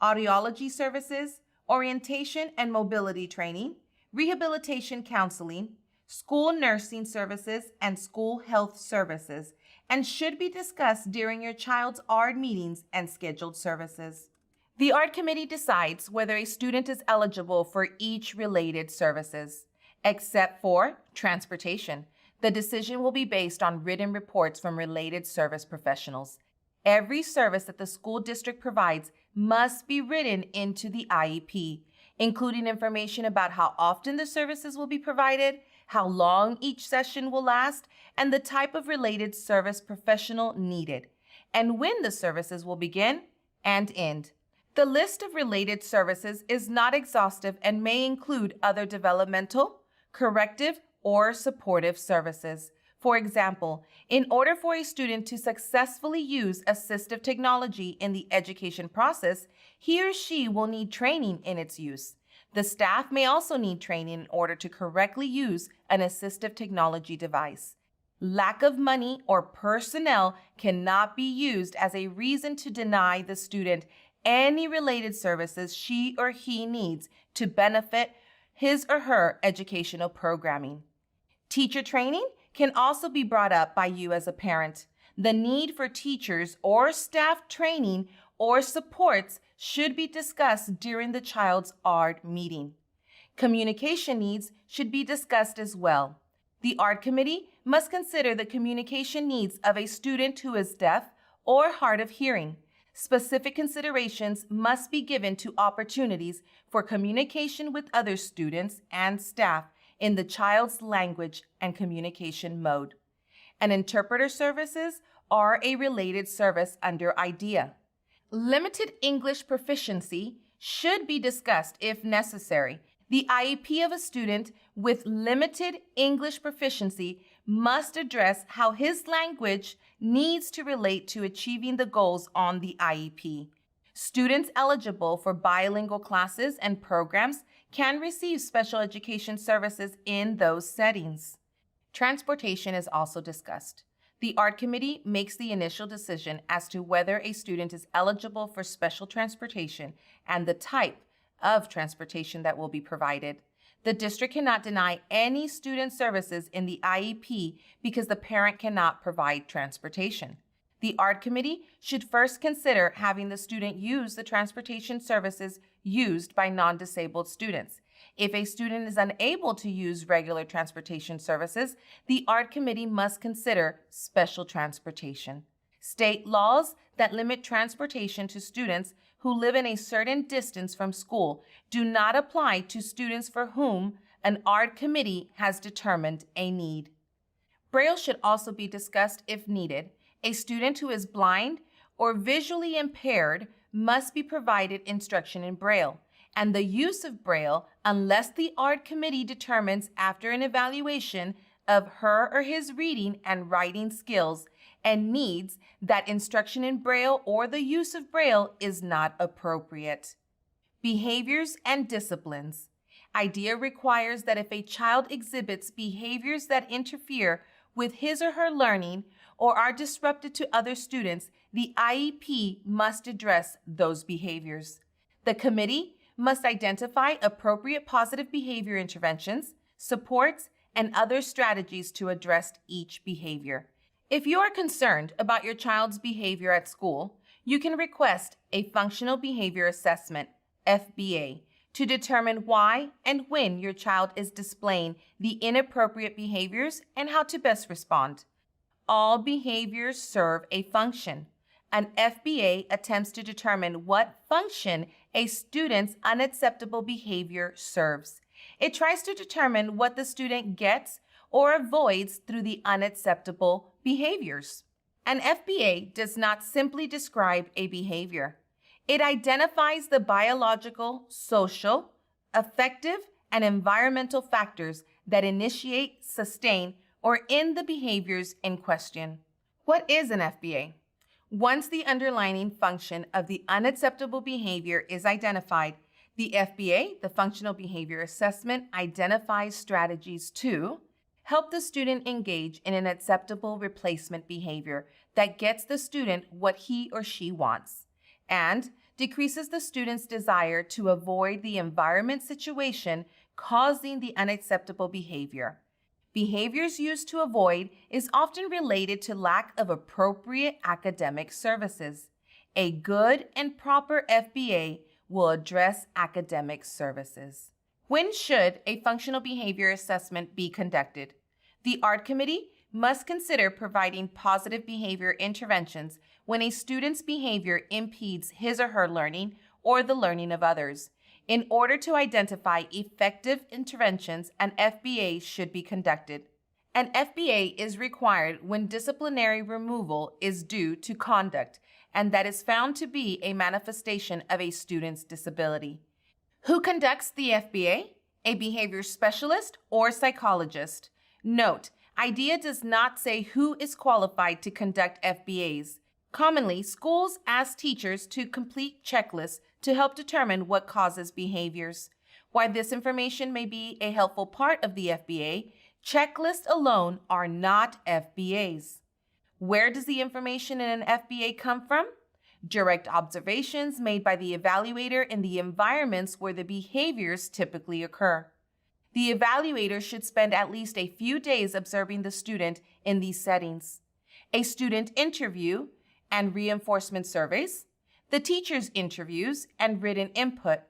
audiology services, orientation and mobility training, rehabilitation counseling, school nursing services, and school health services, and should be discussed during your child's ARD meetings and scheduled services. The ARD committee decides whether a student is eligible for each related services, except for transportation. The decision will be based on written reports from related service professionals. Every service that the school district provides must be written into the IEP, including information about how often the services will be provided, how long each session will last, and the type of related service professional needed, and when the services will begin and end. The list of related services is not exhaustive and may include other developmental, corrective, or supportive services. For example, in order for a student to successfully use assistive technology in the education process, he or she will need training in its use. The staff may also need training in order to correctly use an assistive technology device. Lack of money or personnel cannot be used as a reason to deny the student any related services she or he needs to benefit his or her educational programming. Teacher training can also be brought up by you as a parent. The need for teachers or staff training or supports should be discussed during the child's ARD meeting. Communication needs should be discussed as well. The ARD committee must consider the communication needs of a student who is deaf or hard of hearing. Specific considerations must be given to opportunities for communication with other students and staff in the child's language and communication mode. And interpreter services are a related service under IDEA. Limited English proficiency should be discussed if necessary. The IEP of a student with limited English proficiency must address how his language needs to relate to achieving the goals on the IEP. Students eligible for bilingual classes and programs can receive special education services in those settings. Transportation is also discussed. The ARD committee makes the initial decision as to whether a student is eligible for special transportation and the type of transportation that will be provided. The district cannot deny any student services in the IEP because the parent cannot provide transportation. The ARD committee should first consider having the student use the transportation services used by non-disabled students. If a student is unable to use regular transportation services, the ARD committee must consider special transportation. State laws that limit transportation to students who live in a certain distance from school do not apply to students for whom an ARD committee has determined a need. Braille should also be discussed if needed. A student who is blind or visually impaired must be provided instruction in Braille, and the use of Braille unless the ARD committee determines after an evaluation of her or his reading and writing skills and needs that instruction in Braille or the use of Braille is not appropriate. Behaviors and disciplines. IDEA requires that if a child exhibits behaviors that interfere with his or her learning or are disruptive to other students, the IEP must address those behaviors. The committee must identify appropriate positive behavior interventions, supports, and other strategies to address each behavior. If you are concerned about your child's behavior at school, you can request a functional behavior assessment, FBA, to determine why and when your child is displaying the inappropriate behaviors and how to best respond. All behaviors serve a function. An FBA attempts to determine what function a student's unacceptable behavior serves. It tries to determine what the student gets or avoids through the unacceptable behaviors. An FBA does not simply describe a behavior. It identifies the biological, social, affective, and environmental factors that initiate, sustain, or end the behaviors in question. What is an FBA? Once the underlying function of the unacceptable behavior is identified, the FBA, the Functional Behavior Assessment, identifies strategies to help the student engage in an acceptable replacement behavior that gets the student what he or she wants, and decreases the student's desire to avoid the environment situation causing the unacceptable behavior. Behaviors used to avoid is often related to lack of appropriate academic services. A good and proper FBA will address academic services. When should a functional behavior assessment be conducted? The ARD committee must consider providing positive behavior interventions when a student's behavior impedes his or her learning or the learning of others. In order to identify effective interventions, an FBA should be conducted. An FBA is required when disciplinary removal is due to conduct and that is found to be a manifestation of a student's disability. Who conducts the FBA? A behavior specialist or psychologist. Note, IDEA does not say who is qualified to conduct FBAs. Commonly, schools ask teachers to complete checklists to help determine what causes behaviors. While this information may be a helpful part of the FBA, checklists alone are not FBAs. Where does the information in an FBA come from? Direct observations made by the evaluator in the environments where the behaviors typically occur. The evaluator should spend at least a few days observing the student in these settings. A student interview and reinforcement surveys, the teacher's interviews and written input,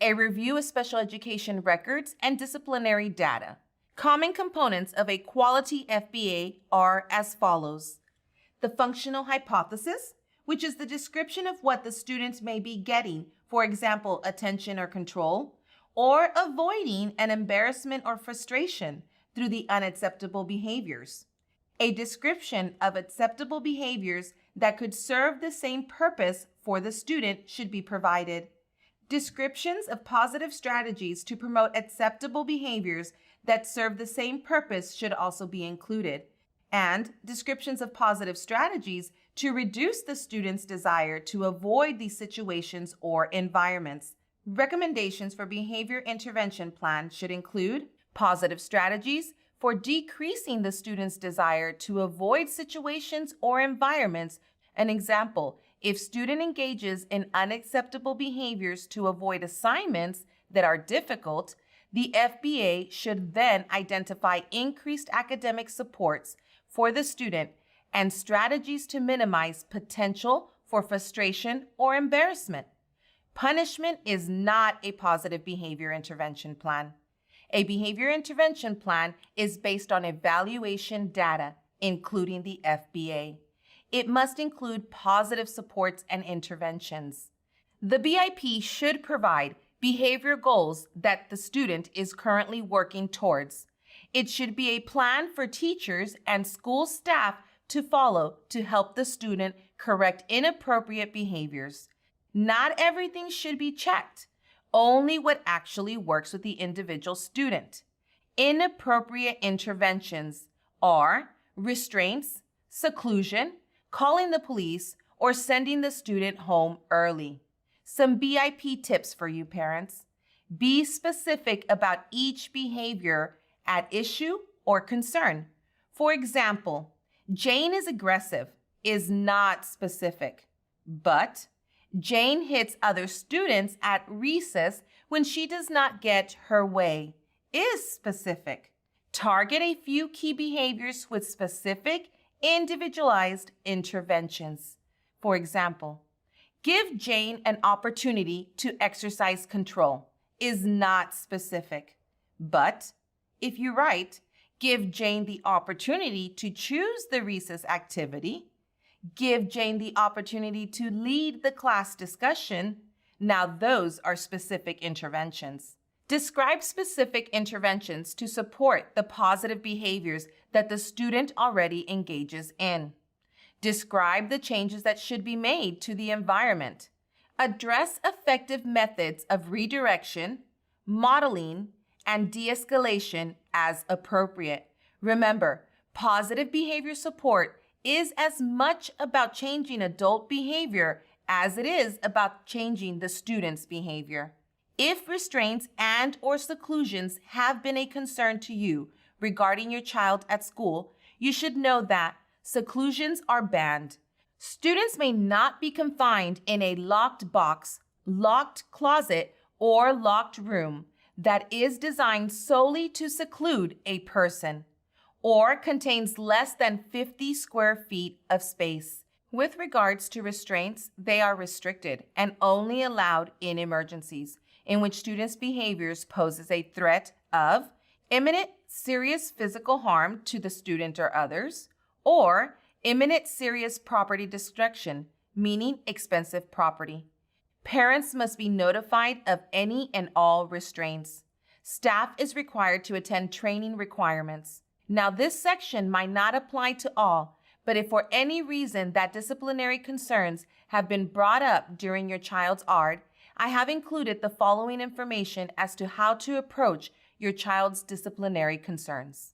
a review of special education records and disciplinary data. Common components of a quality FBA are as follows. The functional hypothesis, which is the description of what the student may be getting, for example, attention or control, or avoiding an embarrassment or frustration through the unacceptable behaviors. A description of acceptable behaviors that could serve the same purpose for the student should be provided. Descriptions of positive strategies to promote acceptable behaviors that serve the same purpose should also be included, and descriptions of positive strategies to reduce the student's desire to avoid these situations or environments. Recommendations for behavior intervention plan should include positive strategies for decreasing the student's desire to avoid situations or environments. An example, if student engages in unacceptable behaviors to avoid assignments that are difficult, the FBA should then identify increased academic supports for the student and strategies to minimize potential for frustration or embarrassment. Punishment is not a positive behavior intervention plan. A behavior intervention plan is based on evaluation data, including the FBA. It must include positive supports and interventions. The BIP should provide behavior goals that the student is currently working towards. It should be a plan for teachers and school staff to follow to help the student correct inappropriate behaviors. Not everything should be checked, only what actually works with the individual student. Inappropriate interventions are restraints, seclusion, calling the police, or sending the student home early. Some BIP tips for you parents. Be specific about each behavior at issue or concern. For example, Jane is aggressive is not specific, but Jane hits other students at recess when she does not get her way is specific. Target a few key behaviors with specific, individualized interventions. For example, give Jane an opportunity to exercise control is not specific. But if you write, give Jane the opportunity to choose the recess activity, give Jane the opportunity to lead the class discussion, now those are specific interventions. Describe specific interventions to support the positive behaviors that the student already engages in. Describe the changes that should be made to the environment. Address effective methods of redirection, modeling, and de-escalation as appropriate. Remember, positive behavior support is as much about changing adult behavior as it is about changing the student's behavior. If restraints and/or seclusions have been a concern to you regarding your child at school, you should know that seclusions are banned. Students may not be confined in a locked box, locked closet, or locked room that is designed solely to seclude a person or contains less than 50 square feet of space. With regards to restraints, they are restricted and only allowed in emergencies in which students' behaviors poses a threat of imminent serious physical harm to the student or others, or imminent serious property destruction, meaning expensive property. Parents must be notified of any and all restraints. Staff is required to attend training requirements. Now, this section might not apply to all, but if for any reason that disciplinary concerns have been brought up during your child's ARD, I have included the following information as to how to approach your child's disciplinary concerns.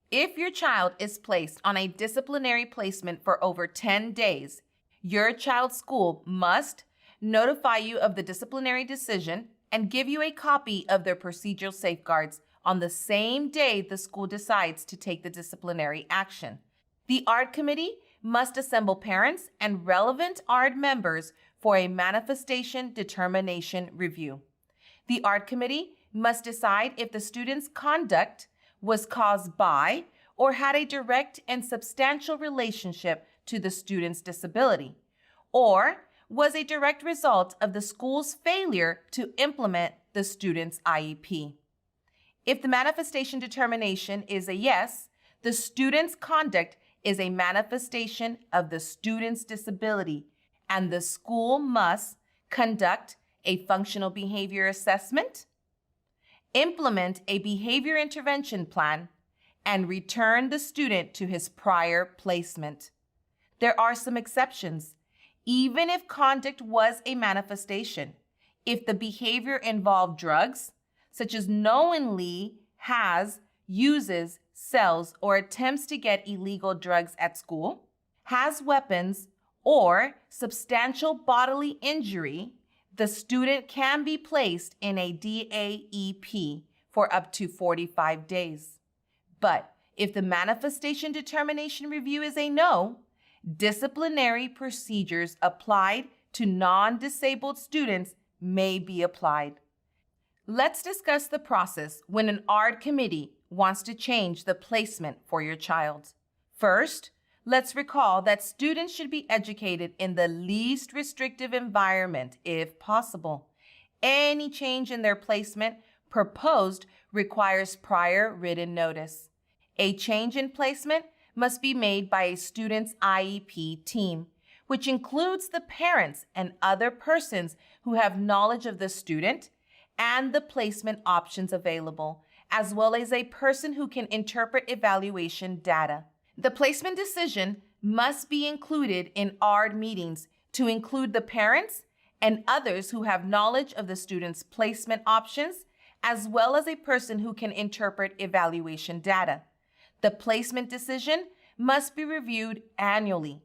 If your child is placed on a disciplinary placement for over 10 days, your child's school must notify you of the disciplinary decision and give you a copy of their procedural safeguards on the same day the school decides to take the disciplinary action. The ARD committee must assemble parents and relevant ARD members for a manifestation determination review. The ARD committee must decide if the student's conduct was caused by or had a direct and substantial relationship to the student's disability, or was a direct result of the school's failure to implement the student's IEP. If the manifestation determination is a yes, the student's conduct is a manifestation of the student's disability, and the school must conduct a functional behavior assessment, implement a behavior intervention plan, and return the student to his prior placement. There are some exceptions. Even if conduct was a manifestation, if the behavior involved drugs, such as knowingly has, uses, sells, or attempts to get illegal drugs at school, has weapons, or substantial bodily injury, the student can be placed in a DAEP for up to 45 days. But if the manifestation determination review is a no, disciplinary procedures applied to non-disabled students may be applied. Let's discuss the process when an ARD committee wants to change the placement for your child. First, let's recall that students should be educated in the least restrictive environment if possible. Any change in their placement proposed requires prior written notice. A change in placement must be made by a student's IEP team, which includes the parents and other persons who have knowledge of the student and the placement options available, as well as a person who can interpret evaluation data. The placement decision must be included in ARD meetings to include the parents and others who have knowledge of the student's placement options, as well as a person who can interpret evaluation data. The placement decision must be reviewed annually.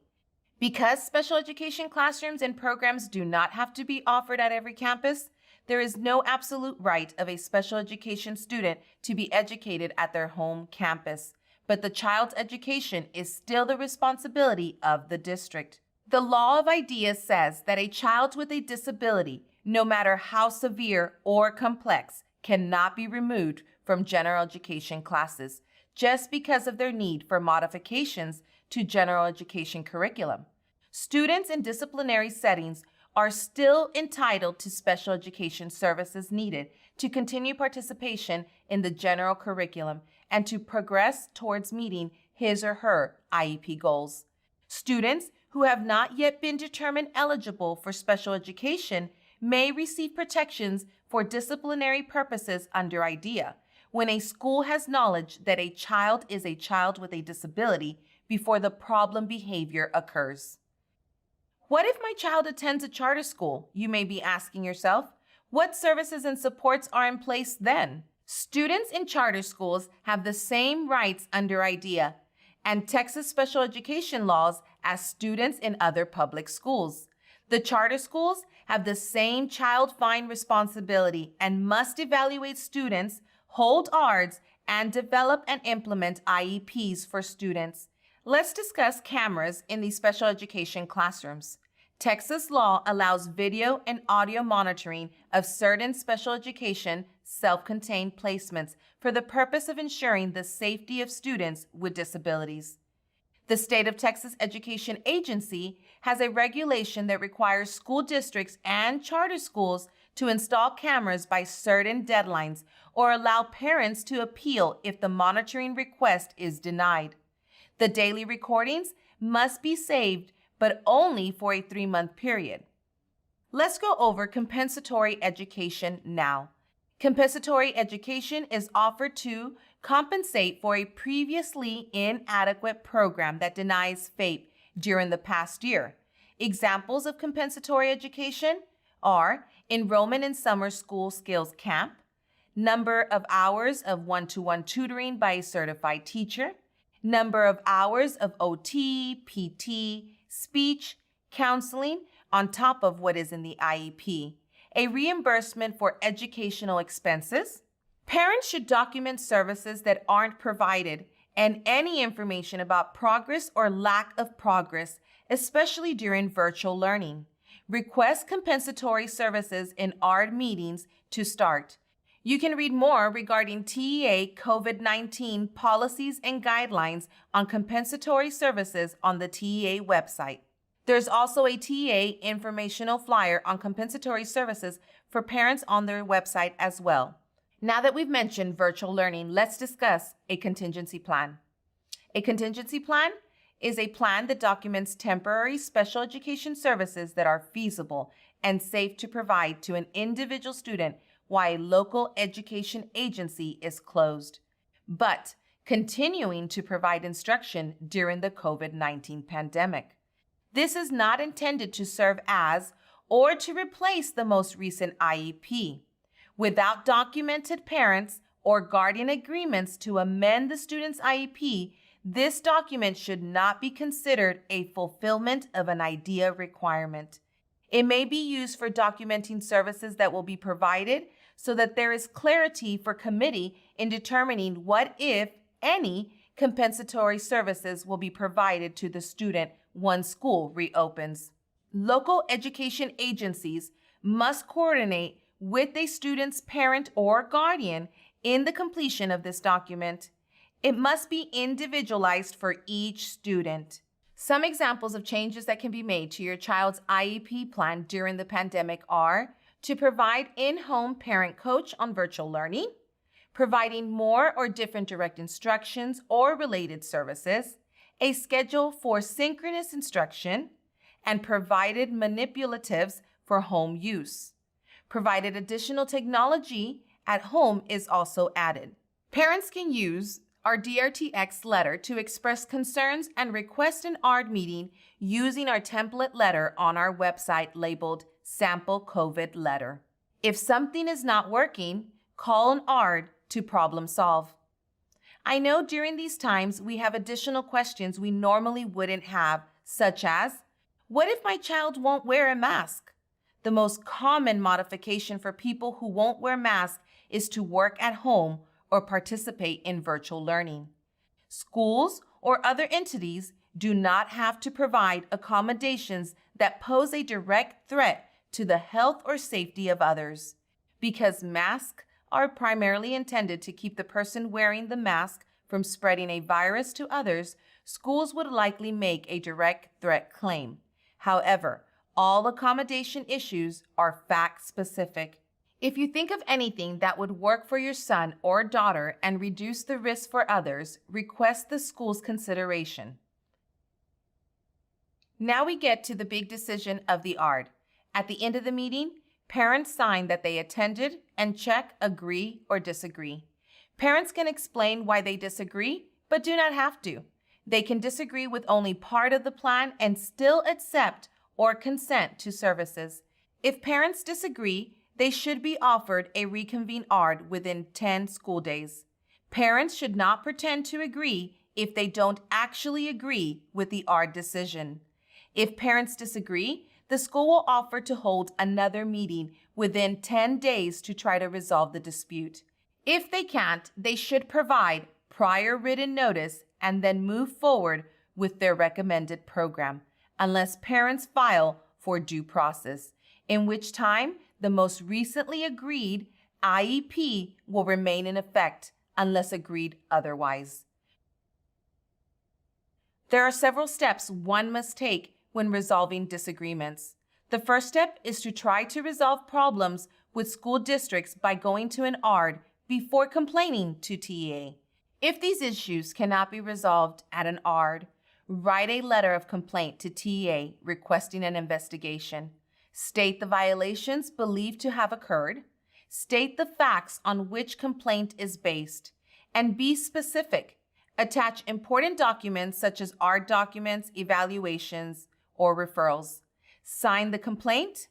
Because special education classrooms and programs do not have to be offered at every campus, there is no absolute right of a special education student to be educated at their home campus, but the child's education is still the responsibility of the district. The law of ideas says that a child with a disability, no matter how severe or complex, cannot be removed from general education classes just because of their need for modifications to general education curriculum. Students in disciplinary settings are still entitled to special education services needed to continue participation in the general curriculum and to progress towards meeting his or her IEP goals. Students who have not yet been determined eligible for special education may receive protections for disciplinary purposes under IDEA when a school has knowledge that a child is a child with a disability before the problem behavior occurs. What if my child attends a charter school? You may be asking yourself. What services and supports are in place then? Students in charter schools have the same rights under IDEA and Texas special education laws as students in other public schools. The charter schools have the same child find responsibility and must evaluate students, hold ARDs, and develop and implement IEPs for students. Let's discuss cameras in these special education classrooms. Texas law allows video and audio monitoring of certain special education self-contained placements for the purpose of ensuring the safety of students with disabilities. The State of Texas Education Agency has a regulation that requires school districts and charter schools to install cameras by certain deadlines or allow parents to appeal if the monitoring request is denied. The daily recordings must be saved, but only for a 3-month period. Let's go over compensatory education now. Compensatory education is offered to compensate for a previously inadequate program that denies FAPE during the past year. Examples of compensatory education are enrollment in summer school skills camp, number of hours of one-to-one tutoring by a certified teacher, number of hours of OT, PT, speech, counseling on top of what is in the IEP, a reimbursement for educational expenses. Parents should document services that aren't provided and any information about progress or lack of progress, especially during virtual learning. Request compensatory services in ARD meetings to start. You can read more regarding TEA COVID-19 policies and guidelines on compensatory services on the TEA website. There's also a TEA informational flyer on compensatory services for parents on their website as well. Now that we've mentioned virtual learning, let's discuss a contingency plan. A contingency plan is a plan that documents temporary special education services that are feasible and safe to provide to an individual student while a local education agency is closed, but continuing to provide instruction during the COVID-19 pandemic. This is not intended to serve as or to replace the most recent IEP. Without documented parents or guardian agreements to amend the student's IEP, this document should not be considered a fulfillment of an IDEA requirement. It may be used for documenting services that will be provided so that there is clarity for committee in determining what, if any, compensatory services will be provided to the student once school reopens. Local education agencies must coordinate with a student's parent or guardian in the completion of this document. It must be individualized for each student. Some examples of changes that can be made to your child's IEP plan during the pandemic are to provide in-home parent coach on virtual learning, providing more or different direct instructions or related services, a schedule for synchronous instruction, and provided manipulatives for home use. provided additional technology at home is also added. Parents can use our DRTX letter to express concerns and request an ARD meeting using our template letter on our website labeled Sample COVID Letter. If something is not working, call an ARD to problem solve. I know during these times we have additional questions we normally wouldn't have, such as, what if my child won't wear a mask? The most common modification for people who won't wear masks is to work at home or participate in virtual learning. Schools or other entities do not have to provide accommodations that pose a direct threat to the health or safety of others. Because masks are primarily intended to keep the person wearing the mask from spreading a virus to others, schools would likely make a direct threat claim. However, all accommodation issues are fact-specific. If you think of anything that would work for your son or daughter and reduce the risk for others, request the school's consideration. Now we get to the big decision of the ARD. At the end of the meeting, parents sign that they attended and check agree or disagree. Parents can explain why they disagree, but do not have to. They can disagree with only part of the plan and still accept or consent to services. If parents disagree, they should be offered a reconvene ARD within 10 school days. Parents should not pretend to agree if they don't actually agree with the ARD decision. If parents disagree, the school will offer to hold another meeting within 10 days to try to resolve the dispute. If they can't, they should provide prior written notice and then move forward with their recommended program, unless parents file for due process, in which time the most recently agreed IEP will remain in effect unless agreed otherwise. There are several steps one must take when resolving disagreements. The first step is to try to resolve problems with school districts by going to an ARD before complaining to TEA. If these issues cannot be resolved at an ARD, write a letter of complaint to TEA requesting an investigation. State the violations believed to have occurred. State the facts on which complaint is based. And be specific. Attach important documents such as ARD documents, evaluations, or referrals. Sign the complaint.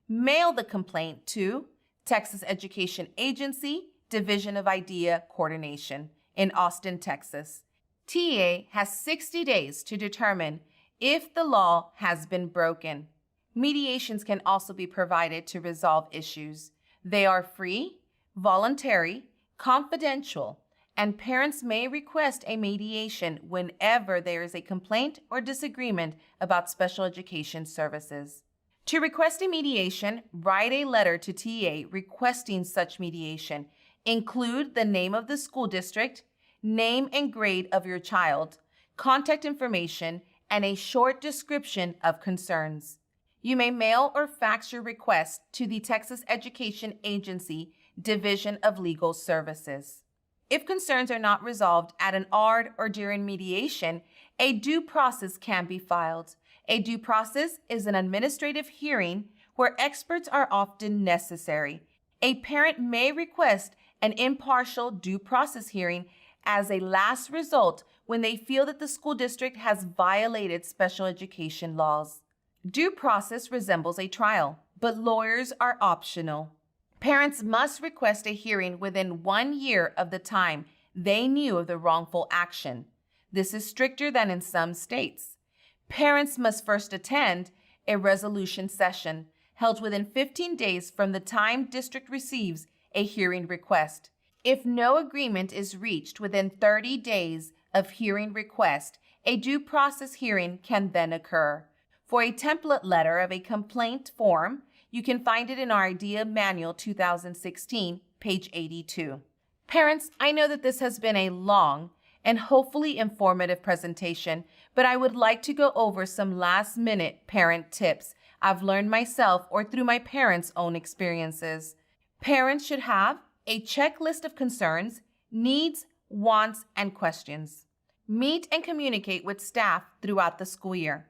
Mail the complaint to Texas Education Agency, Division of Idea Coordination in Austin, Texas. TEA has 60 days to determine if the law has been broken. Mediations can also be provided to resolve issues. They are free, voluntary, confidential, and parents may request a mediation whenever there is a complaint or disagreement about special education services. To request a mediation, write a letter to TEA requesting such mediation. Include the name of the school district, name and grade of your child, contact information, and a short description of concerns. You may mail or fax your request to the Texas Education Agency, Division of Legal Services. If concerns are not resolved at an ARD or during mediation, a due process can be filed. A due process is an administrative hearing where experts are often necessary. A parent may request an impartial due process hearing as a last result when they feel that the school district has violated special education laws. Due process resembles a trial, but lawyers are optional. Parents must request a hearing within 1 year of the time they knew of the wrongful action. This is stricter than in some states. Parents must first attend a resolution session held within 15 days from the time district receives a hearing request. If no agreement is reached within 30 days of hearing request, a due process hearing can then occur. For a template letter of a complaint form, you can find it in our IDEA Manual 2016, page 82. Parents, I know that this has been a long and hopefully informative presentation, but I would like to go over some last-minute parent tips I've learned myself or through my parents' own experiences. Parents should have a checklist of concerns, needs, wants, and questions. Meet and communicate with staff throughout the school year.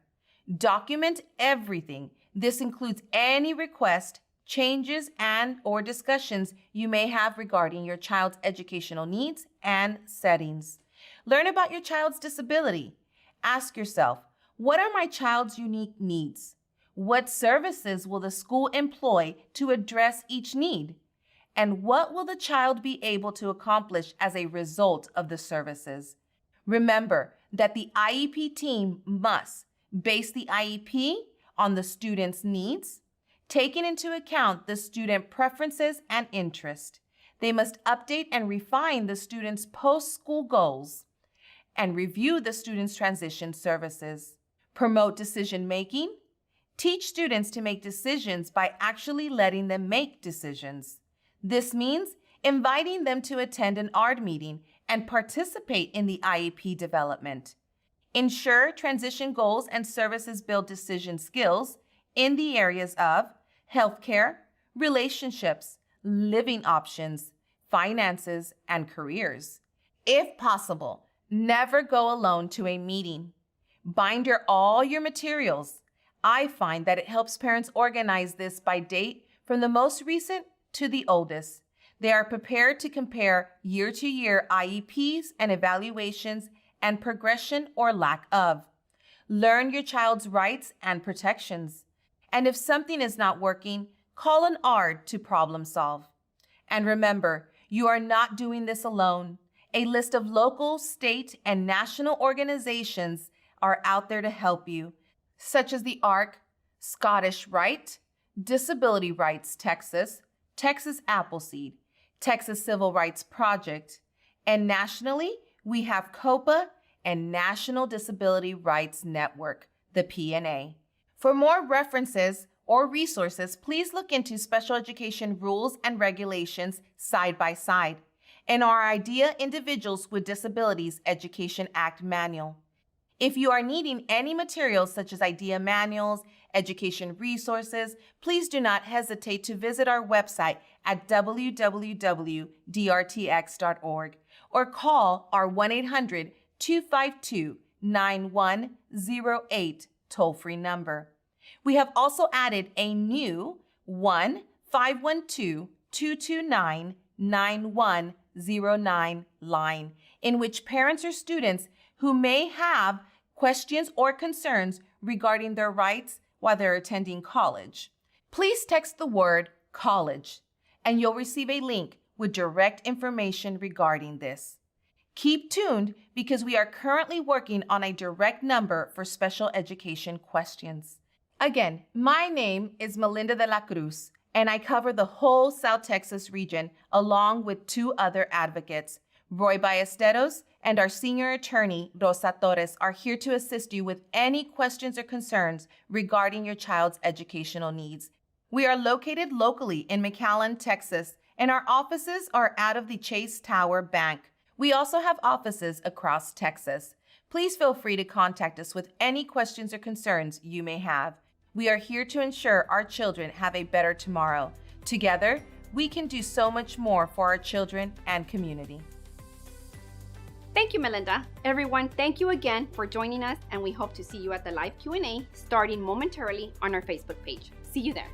Document everything. This includes any request, changes and/or discussions you may have regarding your child's educational needs and settings. Learn about your child's disability. Ask yourself, what are my child's unique needs? What services will the school employ to address each need? And what will the child be able to accomplish as a result of the services? Remember that the IEP team must base the IEP on the student's needs, taking into account the student preferences and interest. They must update and refine the student's post-school goals and review the student's transition services. Promote decision-making. Teach students to make decisions by actually letting them make decisions. This means inviting them to attend an ARD meeting and participate in the IEP development. Ensure transition goals and services build decision skills in the areas of healthcare, relationships, living options, finances, and careers. If possible, never go alone to a meeting. Binder all your materials. I find that it helps parents organize this by date from the most recent to the oldest. They are prepared to compare year-to-year IEPs and evaluations and progression or lack of. Learn your child's rights and protections. And if something is not working, call an ARD to problem solve. And remember, you are not doing this alone. A list of local, state, and national organizations are out there to help you, such as the ARC, Scottish Rite, Disability Rights Texas, Texas Appleseed, Texas Civil Rights Project, and nationally, we have COPA and National Disability Rights Network, the PNA. For more references or resources, please look into special education rules and regulations side by side and our IDEA Individuals with Disabilities Education Act manual. If you are needing any materials such as IDEA manuals, education resources, please do not hesitate to visit our website at www.drtx.org or call our 1-800-252-9108 toll-free number. We have also added a new 1-512-229-9109 line in which parents or students who may have questions or concerns regarding their rights while they're attending college. Please text the word college and you'll receive a link with direct information regarding this. Keep tuned because we are currently working on a direct number for special education questions. Again, my name is Melinda de la Cruz and I cover the whole South Texas region along with two other advocates. Roy Ballesteros and our senior attorney, Rosa Torres, are here to assist you with any questions or concerns regarding your child's educational needs. We are located locally in McAllen, Texas, and our offices are out of the Chase Tower Bank. We also have offices across Texas. Please feel free to contact us with any questions or concerns you may have. We are here to ensure our children have a better tomorrow. Together, we can do so much more for our children and community. Thank you, Melinda. Everyone, thank you again for joining us, and we hope to see you at the live Q&A starting momentarily on our Facebook page. See you there.